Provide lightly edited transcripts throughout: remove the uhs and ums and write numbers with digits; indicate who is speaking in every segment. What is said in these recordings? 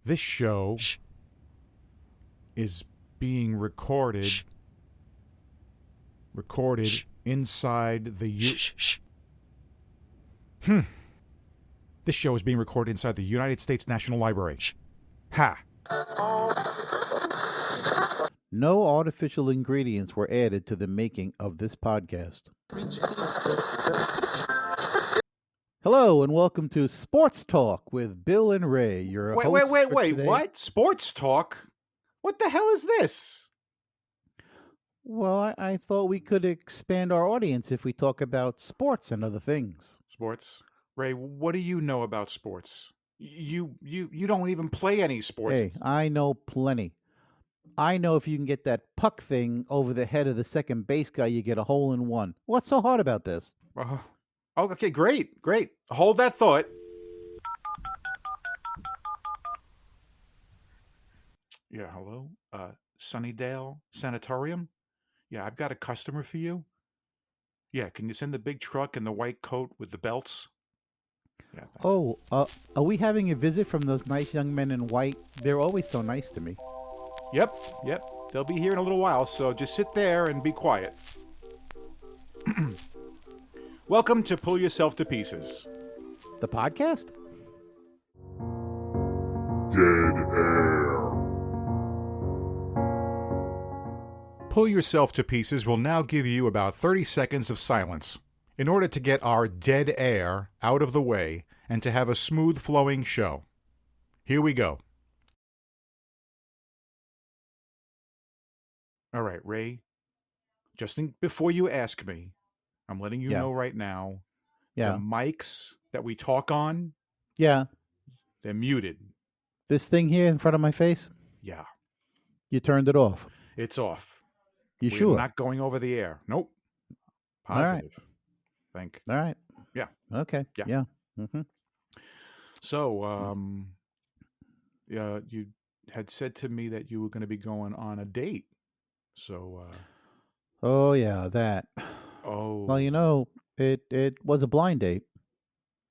Speaker 1: This show is being recorded inside the This show is being recorded inside the United States National Library. Ha!
Speaker 2: No artificial ingredients were added to the making of this podcast. Hello and welcome to Sports Talk with Bill and Ray. Your hosts
Speaker 1: Wait!
Speaker 2: for today.
Speaker 1: What? Sports talk? What the hell is this?
Speaker 2: Well, I thought we could expand our audience if we talk about sports and other things.
Speaker 1: Sports? Ray, what do you know about sports? You don't even play any sports.
Speaker 2: Hey, I know plenty. I know if you can get that puck thing over the head of the second base guy, you get a hole in one. What's so hard about this?
Speaker 1: Okay, great. Hold that thought. Yeah, hello? Sunnydale Sanatorium? Yeah, I've got a customer for you. Yeah, can you send the big truck and the white coat with the belts? Yeah.
Speaker 2: Oh, are we having a visit from those nice young men in white? They're always so nice to me.
Speaker 1: Yep. They'll be here in a little while, so just sit there and be quiet. Welcome to Pull Yourself to Pieces.
Speaker 2: The podcast?
Speaker 3: Dead air.
Speaker 1: Pull Yourself to Pieces will now give you about 30 seconds of silence in order to get our dead air out of the way and to have a smooth flowing show. Here we go. All right, Ray, before you ask me, I'm letting you know right now, the mics that we talk on, they're muted.
Speaker 2: This thing here in front of my face?
Speaker 1: Yeah.
Speaker 2: You turned it off.
Speaker 1: It's off.
Speaker 2: You
Speaker 1: We're
Speaker 2: sure?
Speaker 1: not going over the air. Nope. Positive. All
Speaker 2: right.
Speaker 1: Yeah.
Speaker 2: Okay. Yeah. Mm-hmm.
Speaker 1: So, you had said to me that you were going to be going on a date. So,
Speaker 2: Oh yeah, that.
Speaker 1: oh.
Speaker 2: Well, it was a blind date.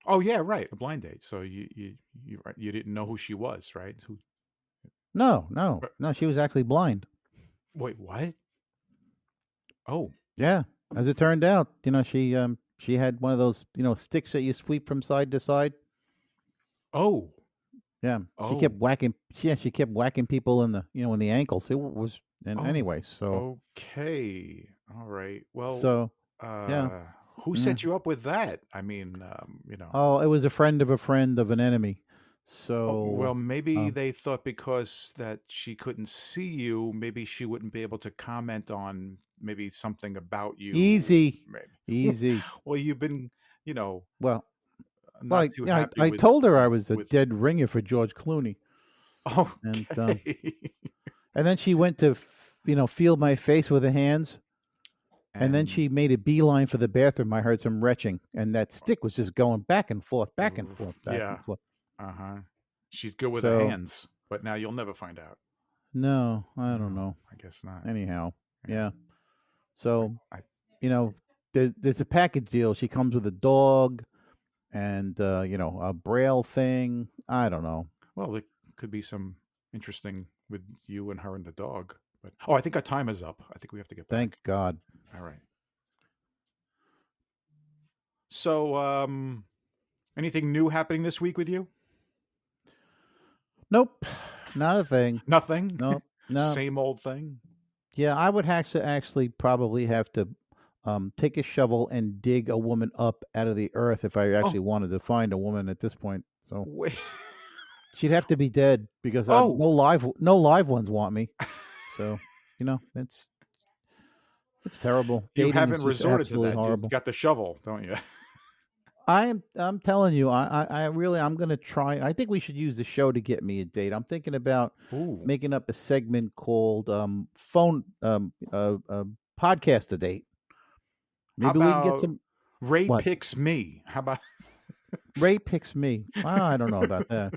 Speaker 1: Oh yeah, right, a blind date. So you didn't know who she was, right?
Speaker 2: No, she was actually blind.
Speaker 1: Wait, what? Oh.
Speaker 2: Yeah. As it turned out, she had one of those, sticks that you sweep from side to side.
Speaker 1: Oh.
Speaker 2: Yeah.
Speaker 1: Oh.
Speaker 2: She kept whacking people in the, in the ankles. It was anyway, so
Speaker 1: okay. All right. Well,
Speaker 2: so
Speaker 1: who set you up with that? I mean,
Speaker 2: Oh, it was a friend of an enemy. So
Speaker 1: well, maybe they thought because that she couldn't see you, maybe she wouldn't be able to comment on maybe something about you.
Speaker 2: Easy.
Speaker 1: Maybe.
Speaker 2: Easy.
Speaker 1: Well, you've been,
Speaker 2: Well,
Speaker 1: not too happy
Speaker 2: I
Speaker 1: with,
Speaker 2: told her I was a dead ringer for George Clooney.
Speaker 1: Okay.
Speaker 2: And then she went to, feel my face with her hands. And then she made a beeline for the bathroom. I heard some retching. And that stick was just going back and forth, back and forth.
Speaker 1: Uh-huh. She's good with her hands. But now you'll never find out.
Speaker 2: No, I don't know.
Speaker 1: I guess not.
Speaker 2: Anyhow, yeah. So, there's a package deal. She comes with a dog and, a braille thing. I don't know.
Speaker 1: Well, there could be some interesting with you and her and the dog. But I think our time is up. I think we have to get back.
Speaker 2: Thank God.
Speaker 1: All right. So, anything new happening this week with you?
Speaker 2: Nope. Not a thing.
Speaker 1: Nothing?
Speaker 2: Nope. No.
Speaker 1: Same old thing?
Speaker 2: Yeah, I would actually probably have to take a shovel and dig a woman up out of the earth if I actually wanted to find a woman at this point. So
Speaker 1: wait.
Speaker 2: She'd have to be dead because no live ones want me. So, it's terrible.
Speaker 1: You
Speaker 2: Dating
Speaker 1: haven't
Speaker 2: is
Speaker 1: resorted to that.
Speaker 2: Horrible.
Speaker 1: You got the shovel, don't you?
Speaker 2: I'm telling you, I'm going to try. I think we should use the show to get me a date. I'm thinking about making up a segment called podcast a date. Maybe we can get some.
Speaker 1: Ray picks me. How about
Speaker 2: Ray picks me? I don't know about that.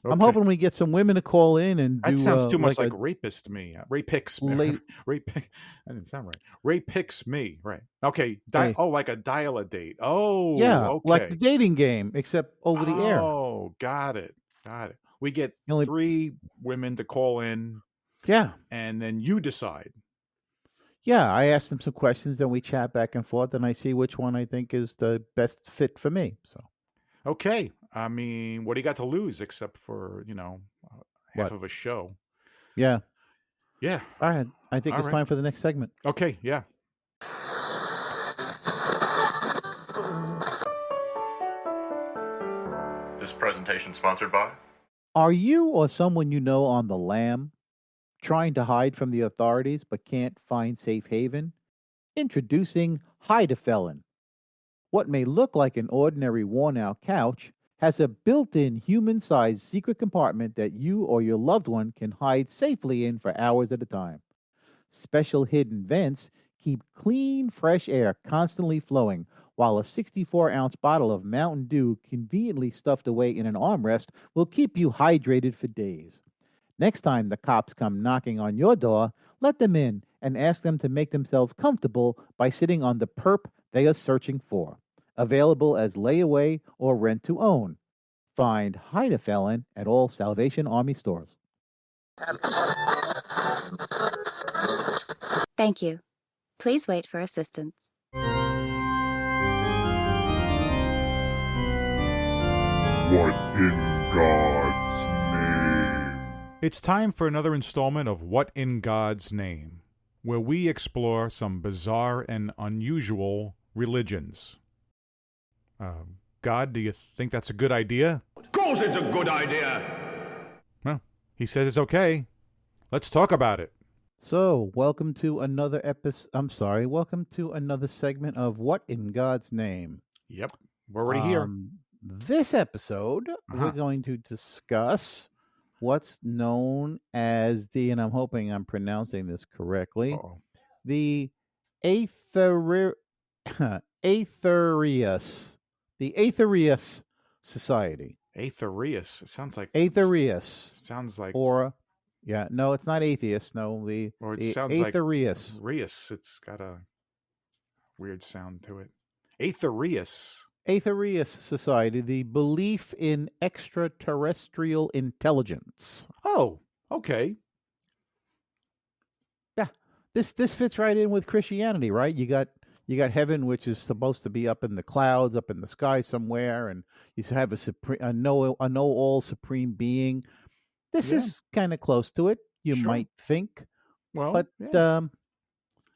Speaker 2: Okay. I'm hoping we get some women to call in and do.
Speaker 1: That sounds too much like rapist me. Ray picks me. That didn't sound right. Ray picks me. Right. Okay. Like a dial a date. Oh,
Speaker 2: yeah.
Speaker 1: Okay.
Speaker 2: Like the dating game, except over the air.
Speaker 1: Oh, got it. We get
Speaker 2: Only-
Speaker 1: 3 women to call in,
Speaker 2: Yeah.
Speaker 1: and then you decide.
Speaker 2: Yeah, I ask them some questions, then we chat back and forth, and I see which one I think is the best fit for me. So,
Speaker 1: Okay. I mean, what do you got to lose except for, half
Speaker 2: what?
Speaker 1: of a show?
Speaker 2: Yeah.
Speaker 1: Yeah.
Speaker 2: All right. I think
Speaker 1: All
Speaker 2: it's
Speaker 1: right.
Speaker 2: time for the next segment.
Speaker 1: Okay. Yeah.
Speaker 4: This presentation sponsored by
Speaker 2: Are you or someone you know on the lam, trying to hide from the authorities but can't find safe haven? Introducing Hide a Felon. What may look like an ordinary worn out couch has a built in human sized secret compartment that you or your loved one can hide safely in for hours at a time. Special hidden vents keep clean, fresh air constantly flowing, while a 64-ounce bottle of Mountain Dew conveniently stuffed away in an armrest will keep you hydrated for days. Next time the cops come knocking on your door, let them in and ask them to make themselves comfortable by sitting on the perp they are searching for. Available as layaway or rent to own. Find Hide a Felon at all Salvation Army stores.
Speaker 5: Thank you. Please wait for assistance.
Speaker 3: What in God's name?
Speaker 1: It's time for another installment of What in God's Name, where we explore some bizarre and unusual religions. God, do you think that's a good idea?
Speaker 6: Of course it's a good idea.
Speaker 1: Well, he says it's okay. Let's talk about it.
Speaker 2: So, welcome to another welcome to another segment of What in God's Name.
Speaker 1: Yep, we're already here.
Speaker 2: This episode, we're going to discuss what's known as and I'm hoping I'm pronouncing this correctly,
Speaker 1: Uh-oh.
Speaker 2: the Aetherius Society.
Speaker 1: Aetherius. It sounds like
Speaker 2: Aetherius.
Speaker 1: Sounds like
Speaker 2: Or, yeah, no, it's not atheist. No,
Speaker 1: or it
Speaker 2: the
Speaker 1: sounds
Speaker 2: Aetherius.
Speaker 1: like Rius. It's got a weird sound to it. Aetherius.
Speaker 2: Aetherius Society, the belief in extraterrestrial intelligence.
Speaker 1: Oh, okay.
Speaker 2: Yeah, this fits right in with Christianity, right? You got heaven, which is supposed to be up in the clouds, up in the sky somewhere, and you have a know all supreme being. This is kind of close to it, you
Speaker 1: Sure.
Speaker 2: might think,
Speaker 1: Well,
Speaker 2: but
Speaker 1: yeah.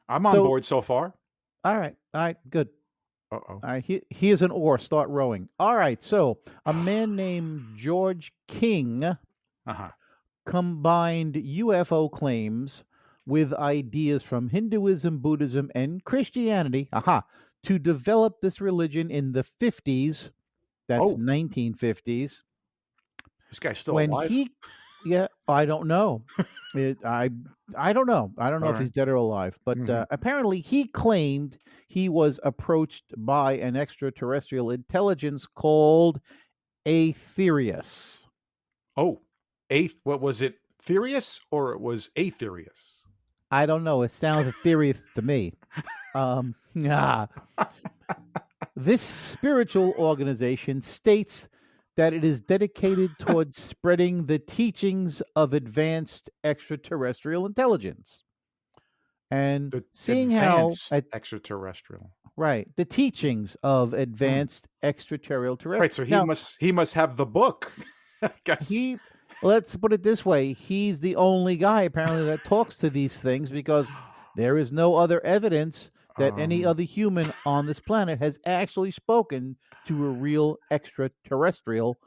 Speaker 1: I'm on
Speaker 2: so-
Speaker 1: board so far.
Speaker 2: all right, good.
Speaker 1: Uh-oh.
Speaker 2: All right, here's an oar. Start rowing. All right, so a man named George King
Speaker 1: Uh-huh.
Speaker 2: combined UFO claims with ideas from Hinduism, Buddhism, and Christianity, to develop this religion in the 50s. That's
Speaker 1: Oh.
Speaker 2: 1950s.
Speaker 1: This guy's still
Speaker 2: When
Speaker 1: alive?
Speaker 2: I don't know. I don't know. I don't know
Speaker 1: All
Speaker 2: if
Speaker 1: right.
Speaker 2: he's dead or alive. But
Speaker 1: Mhm.
Speaker 2: apparently he claimed he was approached by an extraterrestrial intelligence called Aetherius.
Speaker 1: Oh, what was it? Therius or it was Aetherius?
Speaker 2: I don't know. It sounds ethereal to me. Yeah. This spiritual organization states that it is dedicated towards spreading the teachings of advanced extraterrestrial intelligence. And
Speaker 1: The
Speaker 2: seeing
Speaker 1: advanced
Speaker 2: how
Speaker 1: extraterrestrial.
Speaker 2: the teachings of advanced extraterrestrial.
Speaker 1: Right, so he must have the book. I guess.
Speaker 2: Let's put it this way, he's the only guy apparently that talks to these things, because there is no other evidence that any other human on this planet has actually spoken to a real extraterrestrial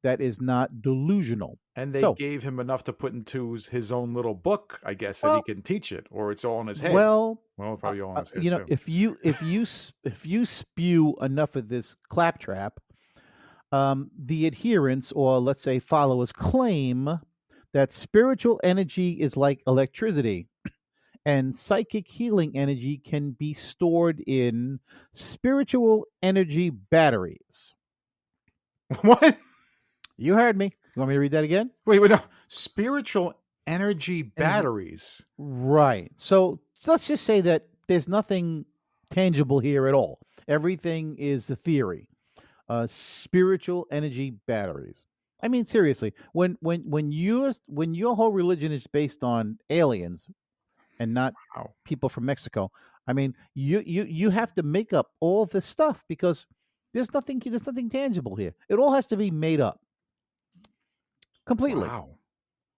Speaker 2: that is not delusional.
Speaker 1: And they gave him enough to put into his own little book, I guess, that he can teach it, or it's all in his head.
Speaker 2: Well,
Speaker 1: probably all in his head
Speaker 2: you know,
Speaker 1: too.
Speaker 2: if you spew enough of this claptrap, the adherents, or let's say followers, claim that spiritual energy is like electricity, and psychic healing energy can be stored in spiritual energy batteries.
Speaker 1: What?
Speaker 2: You heard me. You want me to read that again?
Speaker 1: Wait, no. Spiritual energy batteries.
Speaker 2: Right. So let's just say that there's nothing tangible here at all. Everything is a theory. Spiritual energy batteries. I mean, seriously, when your whole religion is based on aliens and not
Speaker 1: Wow.
Speaker 2: people from Mexico, I mean, you have to make up all this stuff because there's nothing tangible here. It all has to be made up completely.
Speaker 1: Wow.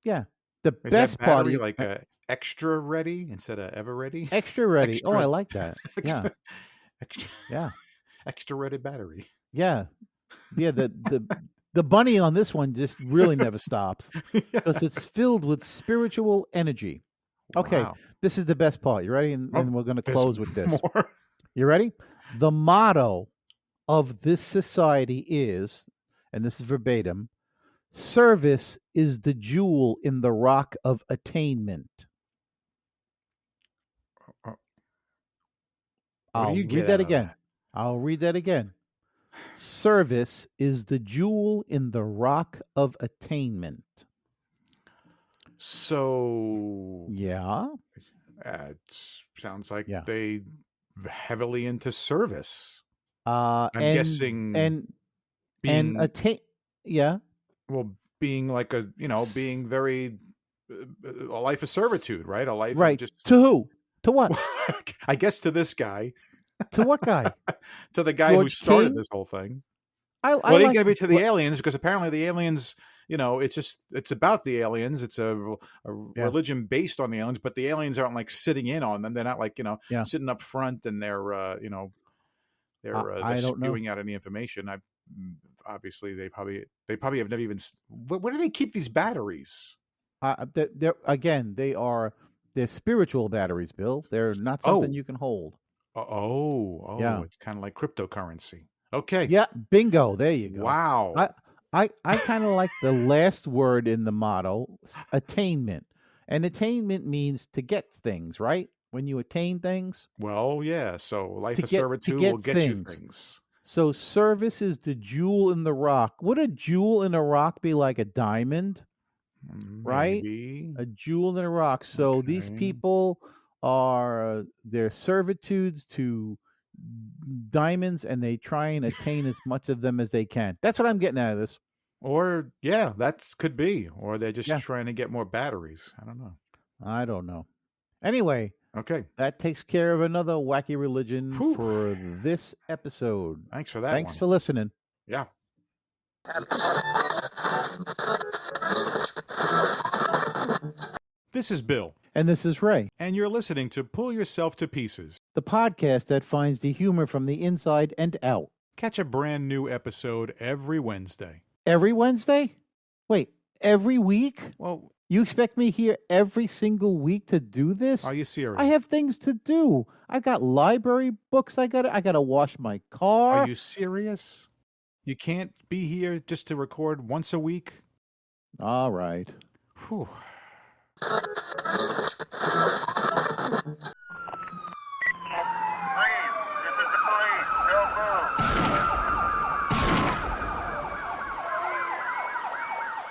Speaker 2: Yeah. The
Speaker 1: Is that
Speaker 2: best part of
Speaker 1: battery
Speaker 2: you,
Speaker 1: like extra ready instead of ever ready?
Speaker 2: extra ready. Oh, I
Speaker 1: Extra,
Speaker 2: like that. Yeah,
Speaker 1: extra, extra,
Speaker 2: yeah,
Speaker 1: extra ready battery.
Speaker 2: yeah, yeah. The bunny on this one just really never stops because it's filled with spiritual energy. Okay,
Speaker 1: Wow.
Speaker 2: this is the best part. You ready? And
Speaker 1: Oh,
Speaker 2: then we're going to
Speaker 1: there's
Speaker 2: close with this.
Speaker 1: more.
Speaker 2: You ready? The motto of this society is, and this is verbatim, service is the jewel in the rock of attainment.
Speaker 1: What do
Speaker 2: I'll
Speaker 1: you
Speaker 2: read
Speaker 1: get
Speaker 2: that
Speaker 1: out of
Speaker 2: again.
Speaker 1: that?
Speaker 2: I'll read that again. Service is the jewel in the rock of attainment.
Speaker 1: So
Speaker 2: Yeah.
Speaker 1: it sounds like
Speaker 2: Yeah.
Speaker 1: they heavily into service.
Speaker 2: I'm
Speaker 1: guessing
Speaker 2: and
Speaker 1: Being
Speaker 2: attain. Yeah.
Speaker 1: well, being like being very a life of servitude, right? A life of
Speaker 2: Right.
Speaker 1: just.
Speaker 2: To who? To what?
Speaker 1: I guess to this guy,
Speaker 2: To what guy?
Speaker 1: to the guy who
Speaker 2: George
Speaker 1: started
Speaker 2: King?
Speaker 1: this whole thing.
Speaker 2: I
Speaker 1: Well, it ain't
Speaker 2: like
Speaker 1: gonna be to the
Speaker 2: what-
Speaker 1: aliens because apparently the aliens, it's about the aliens. It's a
Speaker 2: Yeah.
Speaker 1: religion based on the aliens, but the aliens aren't like sitting in on them. They're not like
Speaker 2: Yeah.
Speaker 1: sitting up front and they're
Speaker 2: I don't know.
Speaker 1: spewing out any information. Obviously they probably have never even. Where do they keep these batteries?
Speaker 2: They're again. They're spiritual batteries, Bill. They're not something
Speaker 1: Oh.
Speaker 2: you can hold.
Speaker 1: Yeah, it's kind of like cryptocurrency. Okay.
Speaker 2: Yeah. Bingo. There you go.
Speaker 1: Wow.
Speaker 2: I kind of like the last word in the motto, attainment. And attainment means to get things, right? When you attain things.
Speaker 1: Well, yeah. So life
Speaker 2: To
Speaker 1: of
Speaker 2: get- to
Speaker 1: servitude
Speaker 2: get
Speaker 1: will get you
Speaker 2: things.
Speaker 1: things.
Speaker 2: So service is the jewel in the rock. Would a jewel in a rock be like a diamond? Right?
Speaker 1: Maybe.
Speaker 2: A jewel in a rock. So these
Speaker 1: Okay.
Speaker 2: people are their servitudes to diamonds and they try and attain as much of them as they can. That's what I'm getting out of this.
Speaker 1: Or yeah, that could be. Or they're just
Speaker 2: Yeah.
Speaker 1: trying to get more batteries. I don't know.
Speaker 2: I don't know. Anyway,
Speaker 1: Okay.
Speaker 2: that takes care of another wacky religion
Speaker 1: Whew.
Speaker 2: for this episode.
Speaker 1: Thanks for that.
Speaker 2: Thanks
Speaker 1: one.
Speaker 2: for listening.
Speaker 1: Yeah. This is Bill,
Speaker 2: And this is Ray,
Speaker 1: and you're listening to Pull Yourself to Pieces.
Speaker 2: the podcast that finds the humor from the inside and out.
Speaker 1: Catch a brand new episode every Wednesday.
Speaker 2: Every Wednesday? Wait, every week?
Speaker 1: Well,
Speaker 2: You expect me here every single week to do this?
Speaker 1: are you serious?
Speaker 2: I have things to do. I got library books I gotta wash my car.
Speaker 1: Are you serious? You can't be here just to record once a week?
Speaker 2: All right.
Speaker 1: Whew.
Speaker 6: Please, this is the police. Don't move.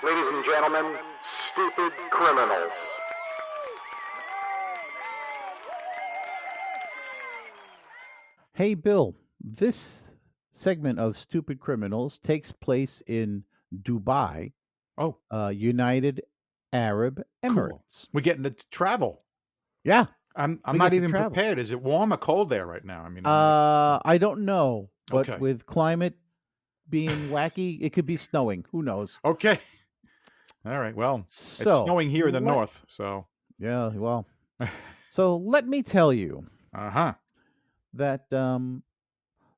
Speaker 7: Ladies and gentlemen, stupid criminals.
Speaker 2: Hey Bill, this segment of Stupid Criminals takes place in Dubai,
Speaker 1: Oh,
Speaker 2: United Arab Emirates.
Speaker 1: we're getting to travel.
Speaker 2: Yeah.
Speaker 1: I'm
Speaker 2: We
Speaker 1: not
Speaker 2: get to
Speaker 1: even
Speaker 2: travel.
Speaker 1: prepared. Is it warm or cold there right now? I mean,
Speaker 2: I don't know, but
Speaker 1: Okay.
Speaker 2: with climate being wacky, it could be snowing. Who knows?
Speaker 1: okay. All right. Well,
Speaker 2: So,
Speaker 1: it's snowing here in the
Speaker 2: let-
Speaker 1: north, so
Speaker 2: Yeah, well. So let me tell you
Speaker 1: uh-huh.
Speaker 2: that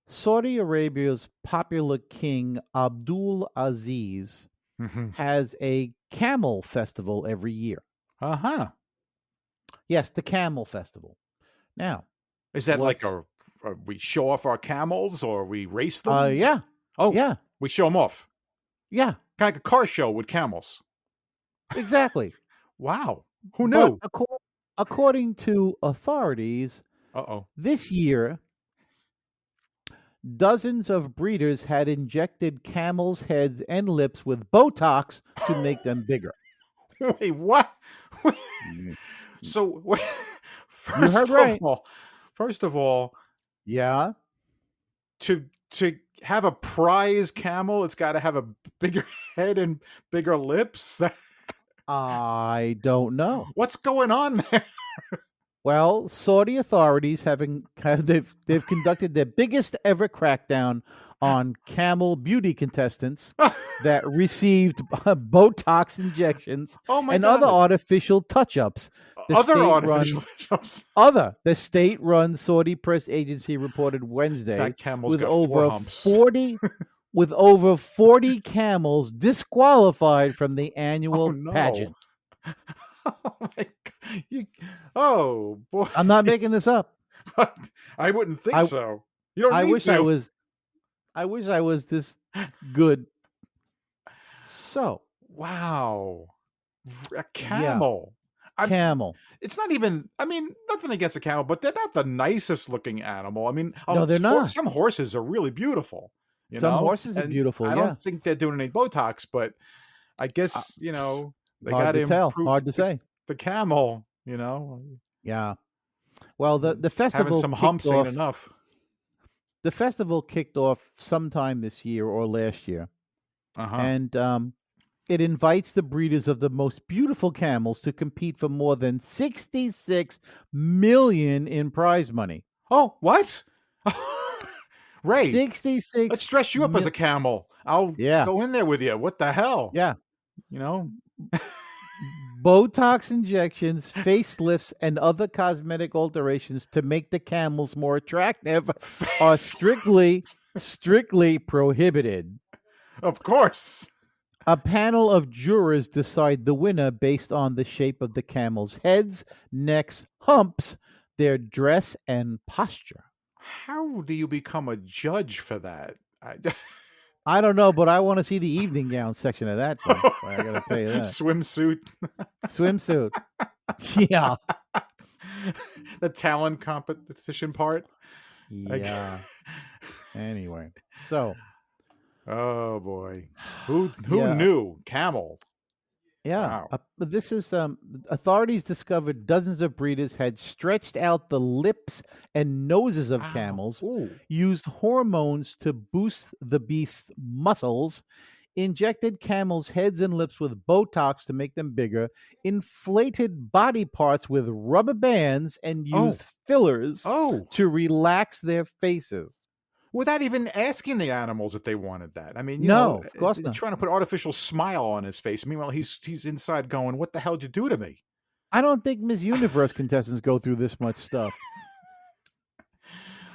Speaker 2: Saudi Arabia's popular king Abdul Aziz has a camel festival every year.
Speaker 1: Uh-huh.
Speaker 2: Yes, the camel festival. Now,
Speaker 1: Is that like
Speaker 2: What's-
Speaker 1: we show off our camels or we race them?
Speaker 2: yeah,
Speaker 1: Oh,
Speaker 2: yeah,
Speaker 1: we show them off.
Speaker 2: yeah,
Speaker 1: Kind of like a car show with camels.
Speaker 2: exactly.
Speaker 1: Wow. Who
Speaker 2: But
Speaker 1: knew?
Speaker 2: according to authorities,
Speaker 1: Uh-oh.
Speaker 2: this year, dozens of breeders had injected camels' heads and lips with Botox to make them bigger.
Speaker 1: Wait, what? So,
Speaker 2: heard right.
Speaker 1: first of all,
Speaker 2: Yeah,
Speaker 1: to have a prize camel, it's got to have a bigger head and bigger lips.
Speaker 2: I don't know.
Speaker 1: What's going on there?
Speaker 2: Well, Saudi authorities they've conducted their biggest ever crackdown on camel beauty contestants that received Botox injections
Speaker 1: Oh my
Speaker 2: and
Speaker 1: God.
Speaker 2: other artificial touch-ups. The state-run Saudi press agency reported Wednesday
Speaker 1: Fat camels
Speaker 2: with
Speaker 1: got 4
Speaker 2: over
Speaker 1: humps.
Speaker 2: 40 with over 40 camels disqualified from the annual pageant.
Speaker 1: Oh my God. Oh boy.
Speaker 2: I'm not making this up.
Speaker 1: I wouldn't think so. You don't
Speaker 2: I
Speaker 1: need
Speaker 2: wish
Speaker 1: to.
Speaker 2: I wish I was this good. So,
Speaker 1: wow. A camel.
Speaker 2: camel.
Speaker 1: It's not even, I mean, nothing against a camel, but they're not the nicest looking animal. I mean,
Speaker 2: No, they're not.
Speaker 1: Some horses are really beautiful.
Speaker 2: Some horses are beautiful,
Speaker 1: I
Speaker 2: yeah.
Speaker 1: don't think they're doing any Botox, but I guess, they got
Speaker 2: Hard to tell.
Speaker 1: improve
Speaker 2: Hard to say.
Speaker 1: the camel,
Speaker 2: Yeah. Well, the festival
Speaker 1: having some humps ain't enough.
Speaker 2: The festival kicked off sometime this year or last year.
Speaker 1: Uh-huh.
Speaker 2: And it invites the breeders of the most beautiful camels to compete for more than $66 million in prize money.
Speaker 1: Oh, what? Ray,
Speaker 2: 66.
Speaker 1: let's dress you up as a camel. I'll go in there with you. What the hell?
Speaker 2: Yeah. Botox injections, facelifts, and other cosmetic alterations to make the camels more attractive are strictly prohibited.
Speaker 1: Of course.
Speaker 2: A panel of jurors decide the winner based on the shape of the camels' heads, necks, humps, their dress, and posture.
Speaker 1: How do you become a judge for that?
Speaker 2: I don't know, but I want to see the evening gown section of that thing. I gotta tell you that.
Speaker 1: Swimsuit.
Speaker 2: Yeah.
Speaker 1: The talent competition part.
Speaker 2: Yeah. Anyway, so.
Speaker 1: Oh boy, who knew camels?
Speaker 2: Yeah,
Speaker 1: wow.
Speaker 2: This is authorities discovered dozens of breeders had stretched out the lips and noses of camels, used hormones to boost the beast's muscles, injected camels' heads and lips with Botox to make them bigger, inflated body parts with rubber bands, and used fillers to relax their faces.
Speaker 1: Without even asking the animals if they wanted that. I mean,
Speaker 2: of course not.
Speaker 1: Trying to put artificial smile on his face. Meanwhile, he's inside going, "What the hell did you do to me?"
Speaker 2: I don't think Miss Universe contestants go through this much stuff.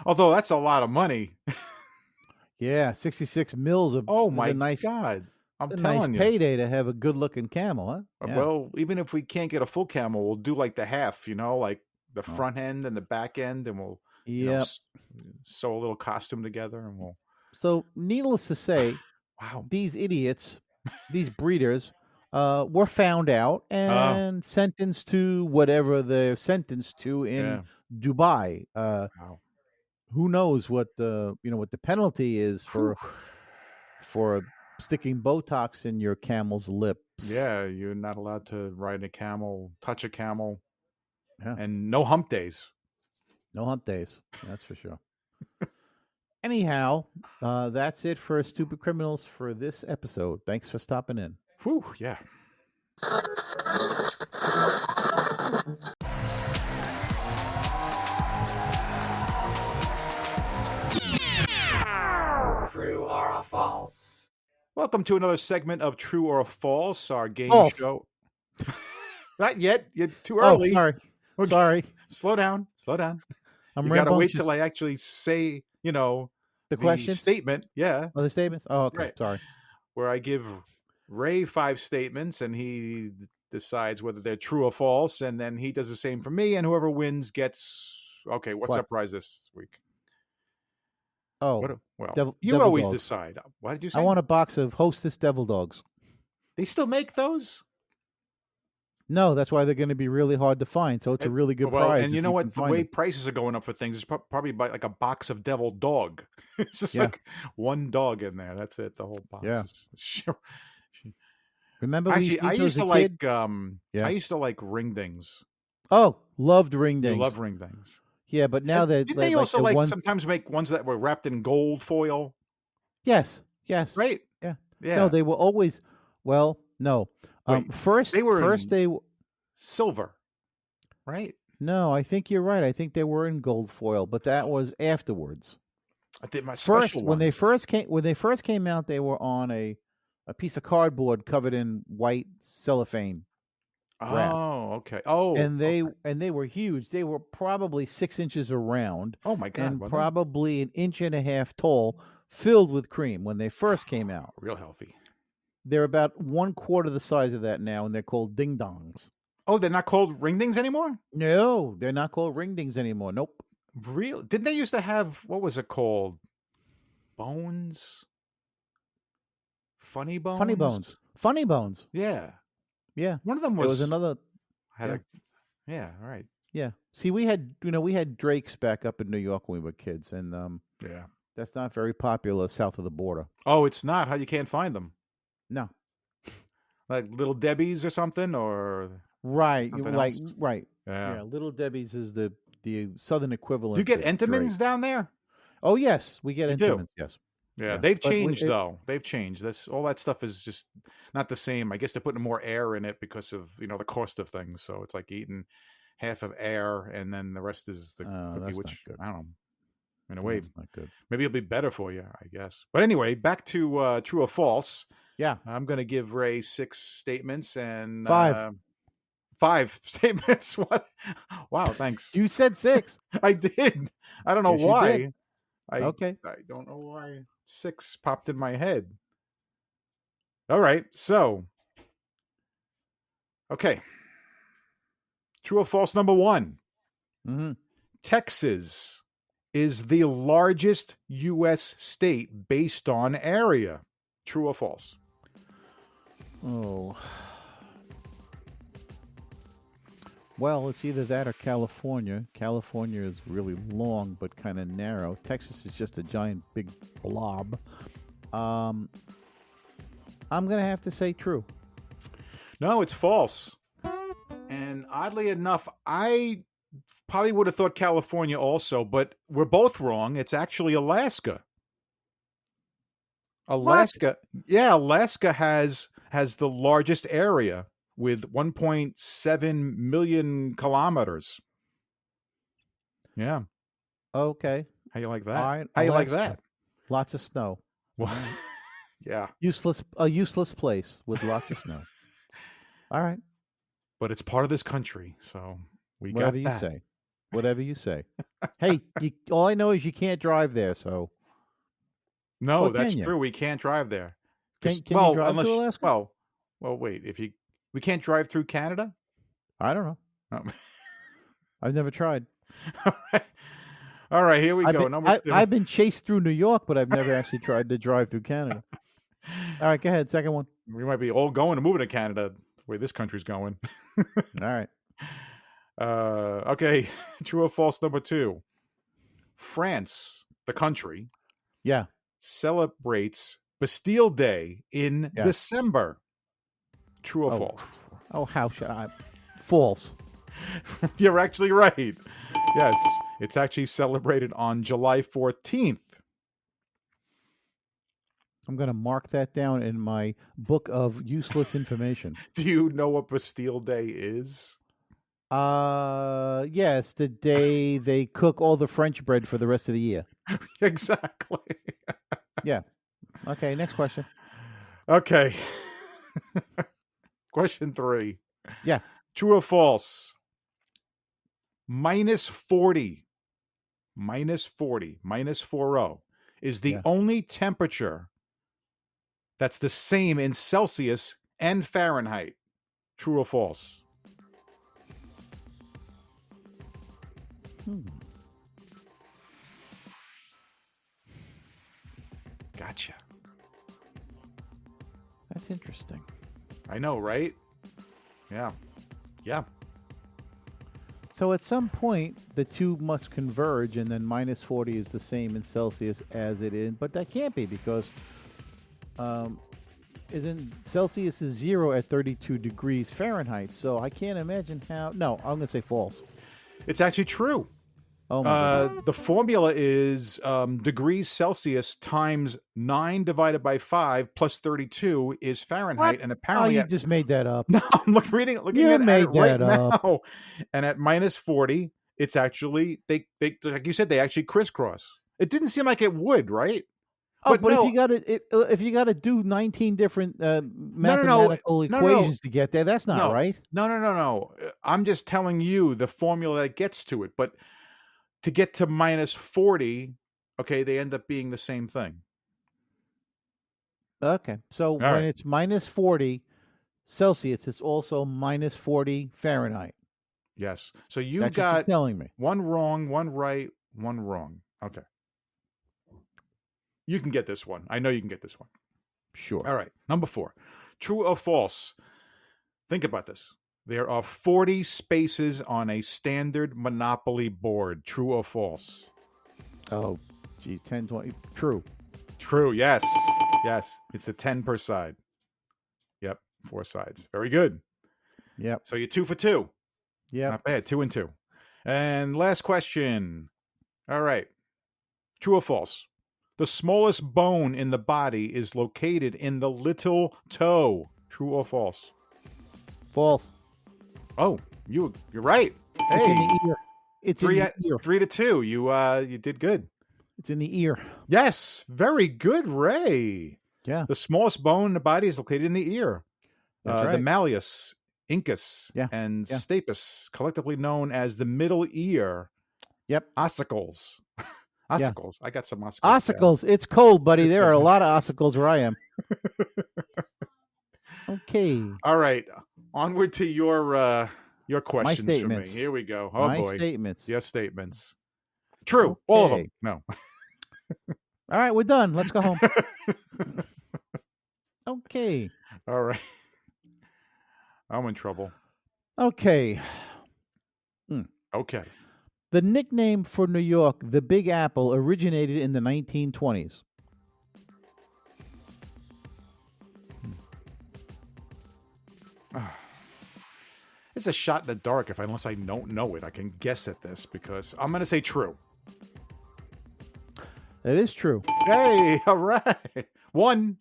Speaker 1: Although that's a lot of money.
Speaker 2: Yeah, 66 mils.
Speaker 1: Oh my God! I'm telling you,
Speaker 2: payday to have a good-looking camel, huh? Yeah.
Speaker 1: Well, even if we can't get a full camel, we'll do like the half. Like the front end and the back end, and we'll. Sew a little costume together and we'll.
Speaker 2: So, needless to say, these idiots, these breeders, were found out and sentenced to whatever they're sentenced to in Dubai. Who knows what what the penalty is for sticking Botox in your camel's lips?
Speaker 1: Yeah, you're not allowed to ride a camel, touch a camel, and no hump days.
Speaker 2: No hump days, that's for sure. Anyhow, that's it for Stupid Criminals for this episode. Thanks for stopping in.
Speaker 1: Whew, yeah.
Speaker 8: True or false?
Speaker 1: Welcome to another segment of True or False, our game show. Not yet. You're too early.
Speaker 2: Oh, sorry.
Speaker 1: Okay.
Speaker 2: Sorry.
Speaker 1: Slow down.
Speaker 2: I'm
Speaker 1: you gotta wait till I actually say, the
Speaker 2: question
Speaker 1: statement. Yeah.
Speaker 2: Oh, the statements? Oh, okay.
Speaker 1: Right.
Speaker 2: Sorry.
Speaker 1: Where I give Ray 5 statements and he decides whether they're true or false, and then he does the same for me, and whoever wins gets what's our prize this week?
Speaker 2: Oh,
Speaker 1: you
Speaker 2: devil
Speaker 1: always
Speaker 2: dogs.
Speaker 1: decide. What did you say?
Speaker 2: I want a box of Hostess Devil Dogs.
Speaker 1: They still make those?
Speaker 2: No, that's why they're going to be really hard to find. So it's a really good prize.
Speaker 1: And you know what? The way prices are going up for things is probably by like a box of devil dog. It's just like one dog in there. That's it. The whole box.
Speaker 2: Yeah.
Speaker 1: Sure.
Speaker 2: Remember,
Speaker 1: I used to like I used to like ring dings.
Speaker 2: Oh, loved ring dings.
Speaker 1: You love ring dings.
Speaker 2: Yeah, but now
Speaker 1: didn't they also sometimes make ones that were wrapped in gold foil?
Speaker 2: Yes. Yes.
Speaker 1: right?
Speaker 2: Yeah.
Speaker 1: Yeah.
Speaker 2: No, they were always. Well, no.
Speaker 1: Wait,
Speaker 2: First,
Speaker 1: they were
Speaker 2: first
Speaker 1: in-
Speaker 2: they.
Speaker 1: Silver, right?
Speaker 2: No, I think you're right. I think they were in gold foil, but that was afterwards.
Speaker 1: I did my
Speaker 2: First,
Speaker 1: special
Speaker 2: when they
Speaker 1: ones.
Speaker 2: first came out, they were on a piece of cardboard covered in white cellophane wrap,
Speaker 1: Oh, okay. Oh,
Speaker 2: and
Speaker 1: okay.
Speaker 2: they were huge. They were probably 6 inches around
Speaker 1: Oh my God,
Speaker 2: and
Speaker 1: were they?
Speaker 2: probably an inch and a half tall, filled with cream when they first came out.
Speaker 1: Real healthy.
Speaker 2: They're about 1/4 the size of that now, and they're called ding dongs.
Speaker 1: Oh, they're not called ring dings anymore?
Speaker 2: No, they're not called ring dings anymore. Nope.
Speaker 1: Real? Didn't they used to have, what was it called? Bones? Funny bones?
Speaker 2: Funny bones. Funny bones.
Speaker 1: Yeah.
Speaker 2: Yeah.
Speaker 1: One of them
Speaker 2: There
Speaker 1: was,
Speaker 2: was another.
Speaker 1: had
Speaker 2: yeah.
Speaker 1: a, yeah, all right.
Speaker 2: Yeah. See, we had Drakes back up in New York when we were kids, and
Speaker 1: Yeah.
Speaker 2: that's not very popular south of the border.
Speaker 1: Oh, it's not? How you can't find them?
Speaker 2: No.
Speaker 1: Like Little Debbie's or something, or
Speaker 2: Right.
Speaker 1: something
Speaker 2: Like
Speaker 1: else?
Speaker 2: right.
Speaker 1: Yeah.
Speaker 2: Yeah. Little Debbie's is the southern equivalent.
Speaker 1: Do you get
Speaker 2: to
Speaker 1: Entenmann's
Speaker 2: Drake.
Speaker 1: down there?
Speaker 2: Oh yes, we get
Speaker 1: You do?
Speaker 2: Entenmann's. Yes.
Speaker 1: Yeah,
Speaker 2: Yeah.
Speaker 1: they've
Speaker 2: But we-
Speaker 1: changed though. They've changed. That's all that stuff is just not the same. I guess they're putting more air in it because of the cost of things. So it's like eating half of air and then the rest is the
Speaker 2: Oh,
Speaker 1: cookie,
Speaker 2: that's
Speaker 1: which
Speaker 2: not good.
Speaker 1: I don't know. In a way,
Speaker 2: That's not good.
Speaker 1: maybe it'll be better for you, I guess. But anyway, back to true or false.
Speaker 2: Yeah.
Speaker 1: I'm going to give Ray 6 statements and
Speaker 2: 5.
Speaker 1: 5 statements. What? Wow, thanks.
Speaker 2: You said 6.
Speaker 1: I did. I don't know
Speaker 2: Yes, you
Speaker 1: why.
Speaker 2: did.
Speaker 1: I
Speaker 2: Okay.
Speaker 1: I don't know why 6 popped in my head. All right, so okay. True or false number 1.
Speaker 2: Mm-hmm.
Speaker 1: Texas is the largest U.S. state based on area. True or false?
Speaker 2: Oh. Well, it's either that or California. California is really long but kind of narrow. Texas is just a giant big blob. I'm going to have to say true.
Speaker 1: No, it's false. And oddly enough, I probably would have thought California also, but we're both wrong. It's actually Alaska. Alaska. Yeah, Alaska has the largest area with 1.7 million kilometers. Yeah.
Speaker 2: Okay.
Speaker 1: How you like that?
Speaker 2: All right.
Speaker 1: How you like
Speaker 2: Alaska.
Speaker 1: that?
Speaker 2: Lots of snow.
Speaker 1: Well, yeah.
Speaker 2: A useless place with lots of snow. All right.
Speaker 1: But it's part of this country, so we
Speaker 2: Whatever
Speaker 1: got
Speaker 2: you
Speaker 1: that.
Speaker 2: say. Whatever you say. Hey, all I know is you can't drive there, so
Speaker 1: No,
Speaker 2: Or
Speaker 1: that's
Speaker 2: can you?
Speaker 1: true. We can't drive there.
Speaker 2: Can
Speaker 1: 'Cause-
Speaker 2: you drive to
Speaker 1: unless,
Speaker 2: Alaska?
Speaker 1: well, wait. We can't drive through Canada.
Speaker 2: I don't know.
Speaker 1: Oh.
Speaker 2: I've never tried.
Speaker 1: All right, here we go. Number 2.
Speaker 2: I've been chased through New York, but I've never actually tried to drive through Canada. All right, go ahead. Second one.
Speaker 1: We might be all going to moving to Canada the way this country's going.
Speaker 2: All right.
Speaker 1: Okay, true or false number 2. France, the country,
Speaker 2: Yeah.
Speaker 1: celebrates Bastille Day in
Speaker 2: Yeah.
Speaker 1: December. True or
Speaker 2: Oh.
Speaker 1: false?
Speaker 2: Oh, how should I? False.
Speaker 1: You're actually right. Yes, it's actually celebrated on July 14th.
Speaker 2: I'm going to mark that down in my book of useless information.
Speaker 1: Do you know what Bastille Day is?
Speaker 2: Yes, the day they cook all the French bread for the rest of the year.
Speaker 1: Exactly.
Speaker 2: Yeah. Okay, next question.
Speaker 1: Okay. Question 3.
Speaker 2: Yeah.
Speaker 1: True or false? -40. -40. -40 is the
Speaker 2: Yeah.
Speaker 1: only temperature that's the same in Celsius and Fahrenheit. True or false? Gotcha.
Speaker 2: That's interesting.
Speaker 1: I know, right? Yeah. Yeah.
Speaker 2: So at some point, the two must converge, and then -40 is the same in Celsius as it is. But that can't be because isn't Celsius is 0 at 32 degrees Fahrenheit. So I can't imagine how. No, I'm going to say false.
Speaker 1: It's actually true.
Speaker 2: Oh my goodness.
Speaker 1: The formula is degrees Celsius times 9 divided by 5 plus 32 is Fahrenheit,
Speaker 2: What?
Speaker 1: and
Speaker 2: Oh,
Speaker 1: apparently
Speaker 2: you
Speaker 1: at
Speaker 2: just made that up.
Speaker 1: no, I'm looking
Speaker 2: You
Speaker 1: at it
Speaker 2: made
Speaker 1: right
Speaker 2: that up.
Speaker 1: now, and at minus 40, it's actually they like you said they actually crisscross. It didn't seem like it would, right?
Speaker 2: Oh,
Speaker 1: But
Speaker 2: but
Speaker 1: no,
Speaker 2: if you got to do 19 different
Speaker 1: no,
Speaker 2: mathematical equations to get there, that's not
Speaker 1: no,
Speaker 2: right.
Speaker 1: no. I'm just telling you the formula that gets to it, but to get to minus 40, okay, they end up being the same thing.
Speaker 2: Okay. So
Speaker 1: All
Speaker 2: when
Speaker 1: right.
Speaker 2: it's minus 40 Celsius, it's also minus 40 Fahrenheit.
Speaker 1: Yes. So you
Speaker 2: That's what you're
Speaker 1: got
Speaker 2: telling me.
Speaker 1: one wrong, one right, one wrong. Okay. You can get this one. I know you can get this one.
Speaker 2: Sure.
Speaker 1: All right. Number 4. True or false? Think about this. There are 40 spaces on a standard Monopoly board. True or false?
Speaker 2: Oh, geez, 10, 20. True.
Speaker 1: True. Yes. Yes. It's the 10 per side. Yep. 4 sides. Very good.
Speaker 2: Yep.
Speaker 1: So you're 2 for 2.
Speaker 2: Yep.
Speaker 1: Not bad. 2 and 2. And last question. All right. True or false? The smallest bone in the body is located in the little toe. True or false?
Speaker 2: False.
Speaker 1: Oh, you're right.
Speaker 2: It's in the ear. It's in the ear.
Speaker 1: 3 to 2. You did good.
Speaker 2: It's in the ear.
Speaker 1: Yes, very good, Ray.
Speaker 2: Yeah.
Speaker 1: The smallest bone in the body is located in the ear.
Speaker 2: That's
Speaker 1: The
Speaker 2: right.
Speaker 1: malleus, incus,
Speaker 2: Yeah,
Speaker 1: and
Speaker 2: yeah.
Speaker 1: stapes, collectively known as the middle ear.
Speaker 2: Yep.
Speaker 1: Ossicles. Ossicles. I got some ossicles.
Speaker 2: Ossicles. It's cold, buddy.
Speaker 1: It's
Speaker 2: There are a
Speaker 1: cold.
Speaker 2: lot of ossicles where I am. Okay.
Speaker 1: All right. Onward to your questions for me.
Speaker 2: statements.
Speaker 1: Here we go. Oh
Speaker 2: My
Speaker 1: boy.
Speaker 2: statements.
Speaker 1: Your statements. True. All of them.
Speaker 2: Okay.
Speaker 1: No.
Speaker 2: All right, we're done. Let's go home. Okay.
Speaker 1: All right. I'm in trouble.
Speaker 2: Okay.
Speaker 1: Okay.
Speaker 2: The nickname for New York, the Big Apple, originated in the 1920s.
Speaker 1: It's a shot in the dark unless I don't know it. I can guess at this because I'm going to say true.
Speaker 2: That is true.
Speaker 1: Hey, all right. 1.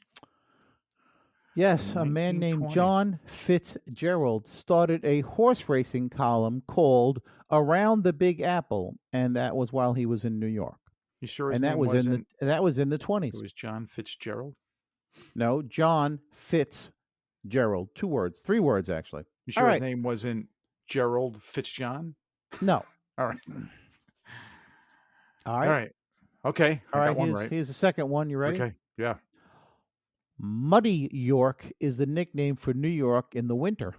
Speaker 2: Yes, a man named
Speaker 1: 1920s.
Speaker 2: John Fitzgerald started a horse racing column called Around the Big Apple, and that was while he was in New York.
Speaker 1: You sure his
Speaker 2: And that
Speaker 1: name
Speaker 2: was
Speaker 1: wasn't,
Speaker 2: that was in the 20s.
Speaker 1: it was John Fitzgerald?
Speaker 2: No, John Fitzgerald. 2 words, 3 words actually.
Speaker 1: You sure
Speaker 2: All
Speaker 1: his
Speaker 2: right.
Speaker 1: name wasn't Gerald Fitzjohn?
Speaker 2: No.
Speaker 1: All right.
Speaker 2: All
Speaker 1: All
Speaker 2: right.
Speaker 1: right. Okay.
Speaker 2: All
Speaker 1: I
Speaker 2: right.
Speaker 1: got one
Speaker 2: Here's,
Speaker 1: right.
Speaker 2: here's the second one. You ready?
Speaker 1: Okay. Yeah.
Speaker 2: Muddy York is the nickname for New York in the winter.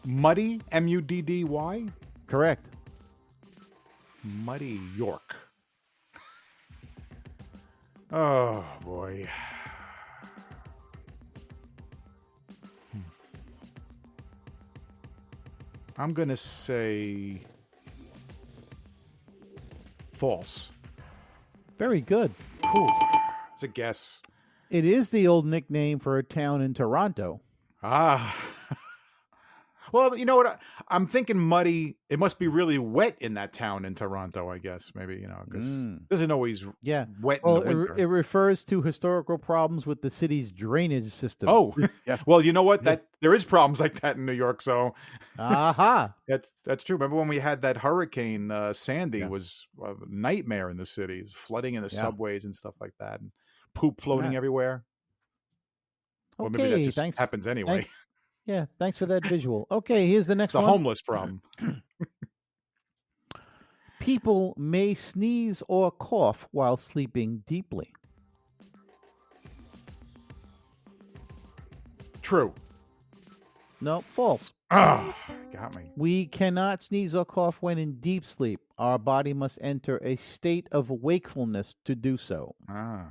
Speaker 1: Muddy, Muddy.
Speaker 2: Correct.
Speaker 1: Muddy York. Oh boy. I'm gonna say false.
Speaker 2: Very good.
Speaker 1: Whew. It's a guess.
Speaker 2: It is the old nickname for a town in Toronto.
Speaker 1: Ah. Well, you know what? I'm thinking muddy. It must be really wet in that town in Toronto, I guess. Maybe, because it doesn't always
Speaker 2: Yeah.
Speaker 1: wet
Speaker 2: Well,
Speaker 1: in the winter.
Speaker 2: it refers to historical problems with the city's drainage system.
Speaker 1: Oh,
Speaker 2: Yeah.
Speaker 1: well, you know what? That there is problems like that in New York, so
Speaker 2: Aha.
Speaker 1: that's true. Remember when we had that hurricane? Sandy
Speaker 2: Yeah.
Speaker 1: was a nightmare in the cities, flooding in the
Speaker 2: Yeah.
Speaker 1: subways and stuff like that, and poop floating
Speaker 2: Yeah.
Speaker 1: everywhere. Or maybe that
Speaker 2: Okay,
Speaker 1: just
Speaker 2: thanks.
Speaker 1: happens anyway.
Speaker 2: Yeah, thanks for that visual. Okay, here's the next
Speaker 1: It's a
Speaker 2: one.
Speaker 1: homeless problem.
Speaker 2: People may sneeze or cough while sleeping deeply.
Speaker 1: True.
Speaker 2: No, false.
Speaker 1: Ah, got me.
Speaker 2: We cannot sneeze or cough when in deep sleep. Our body must enter a state of wakefulness to do so.
Speaker 1: Ah,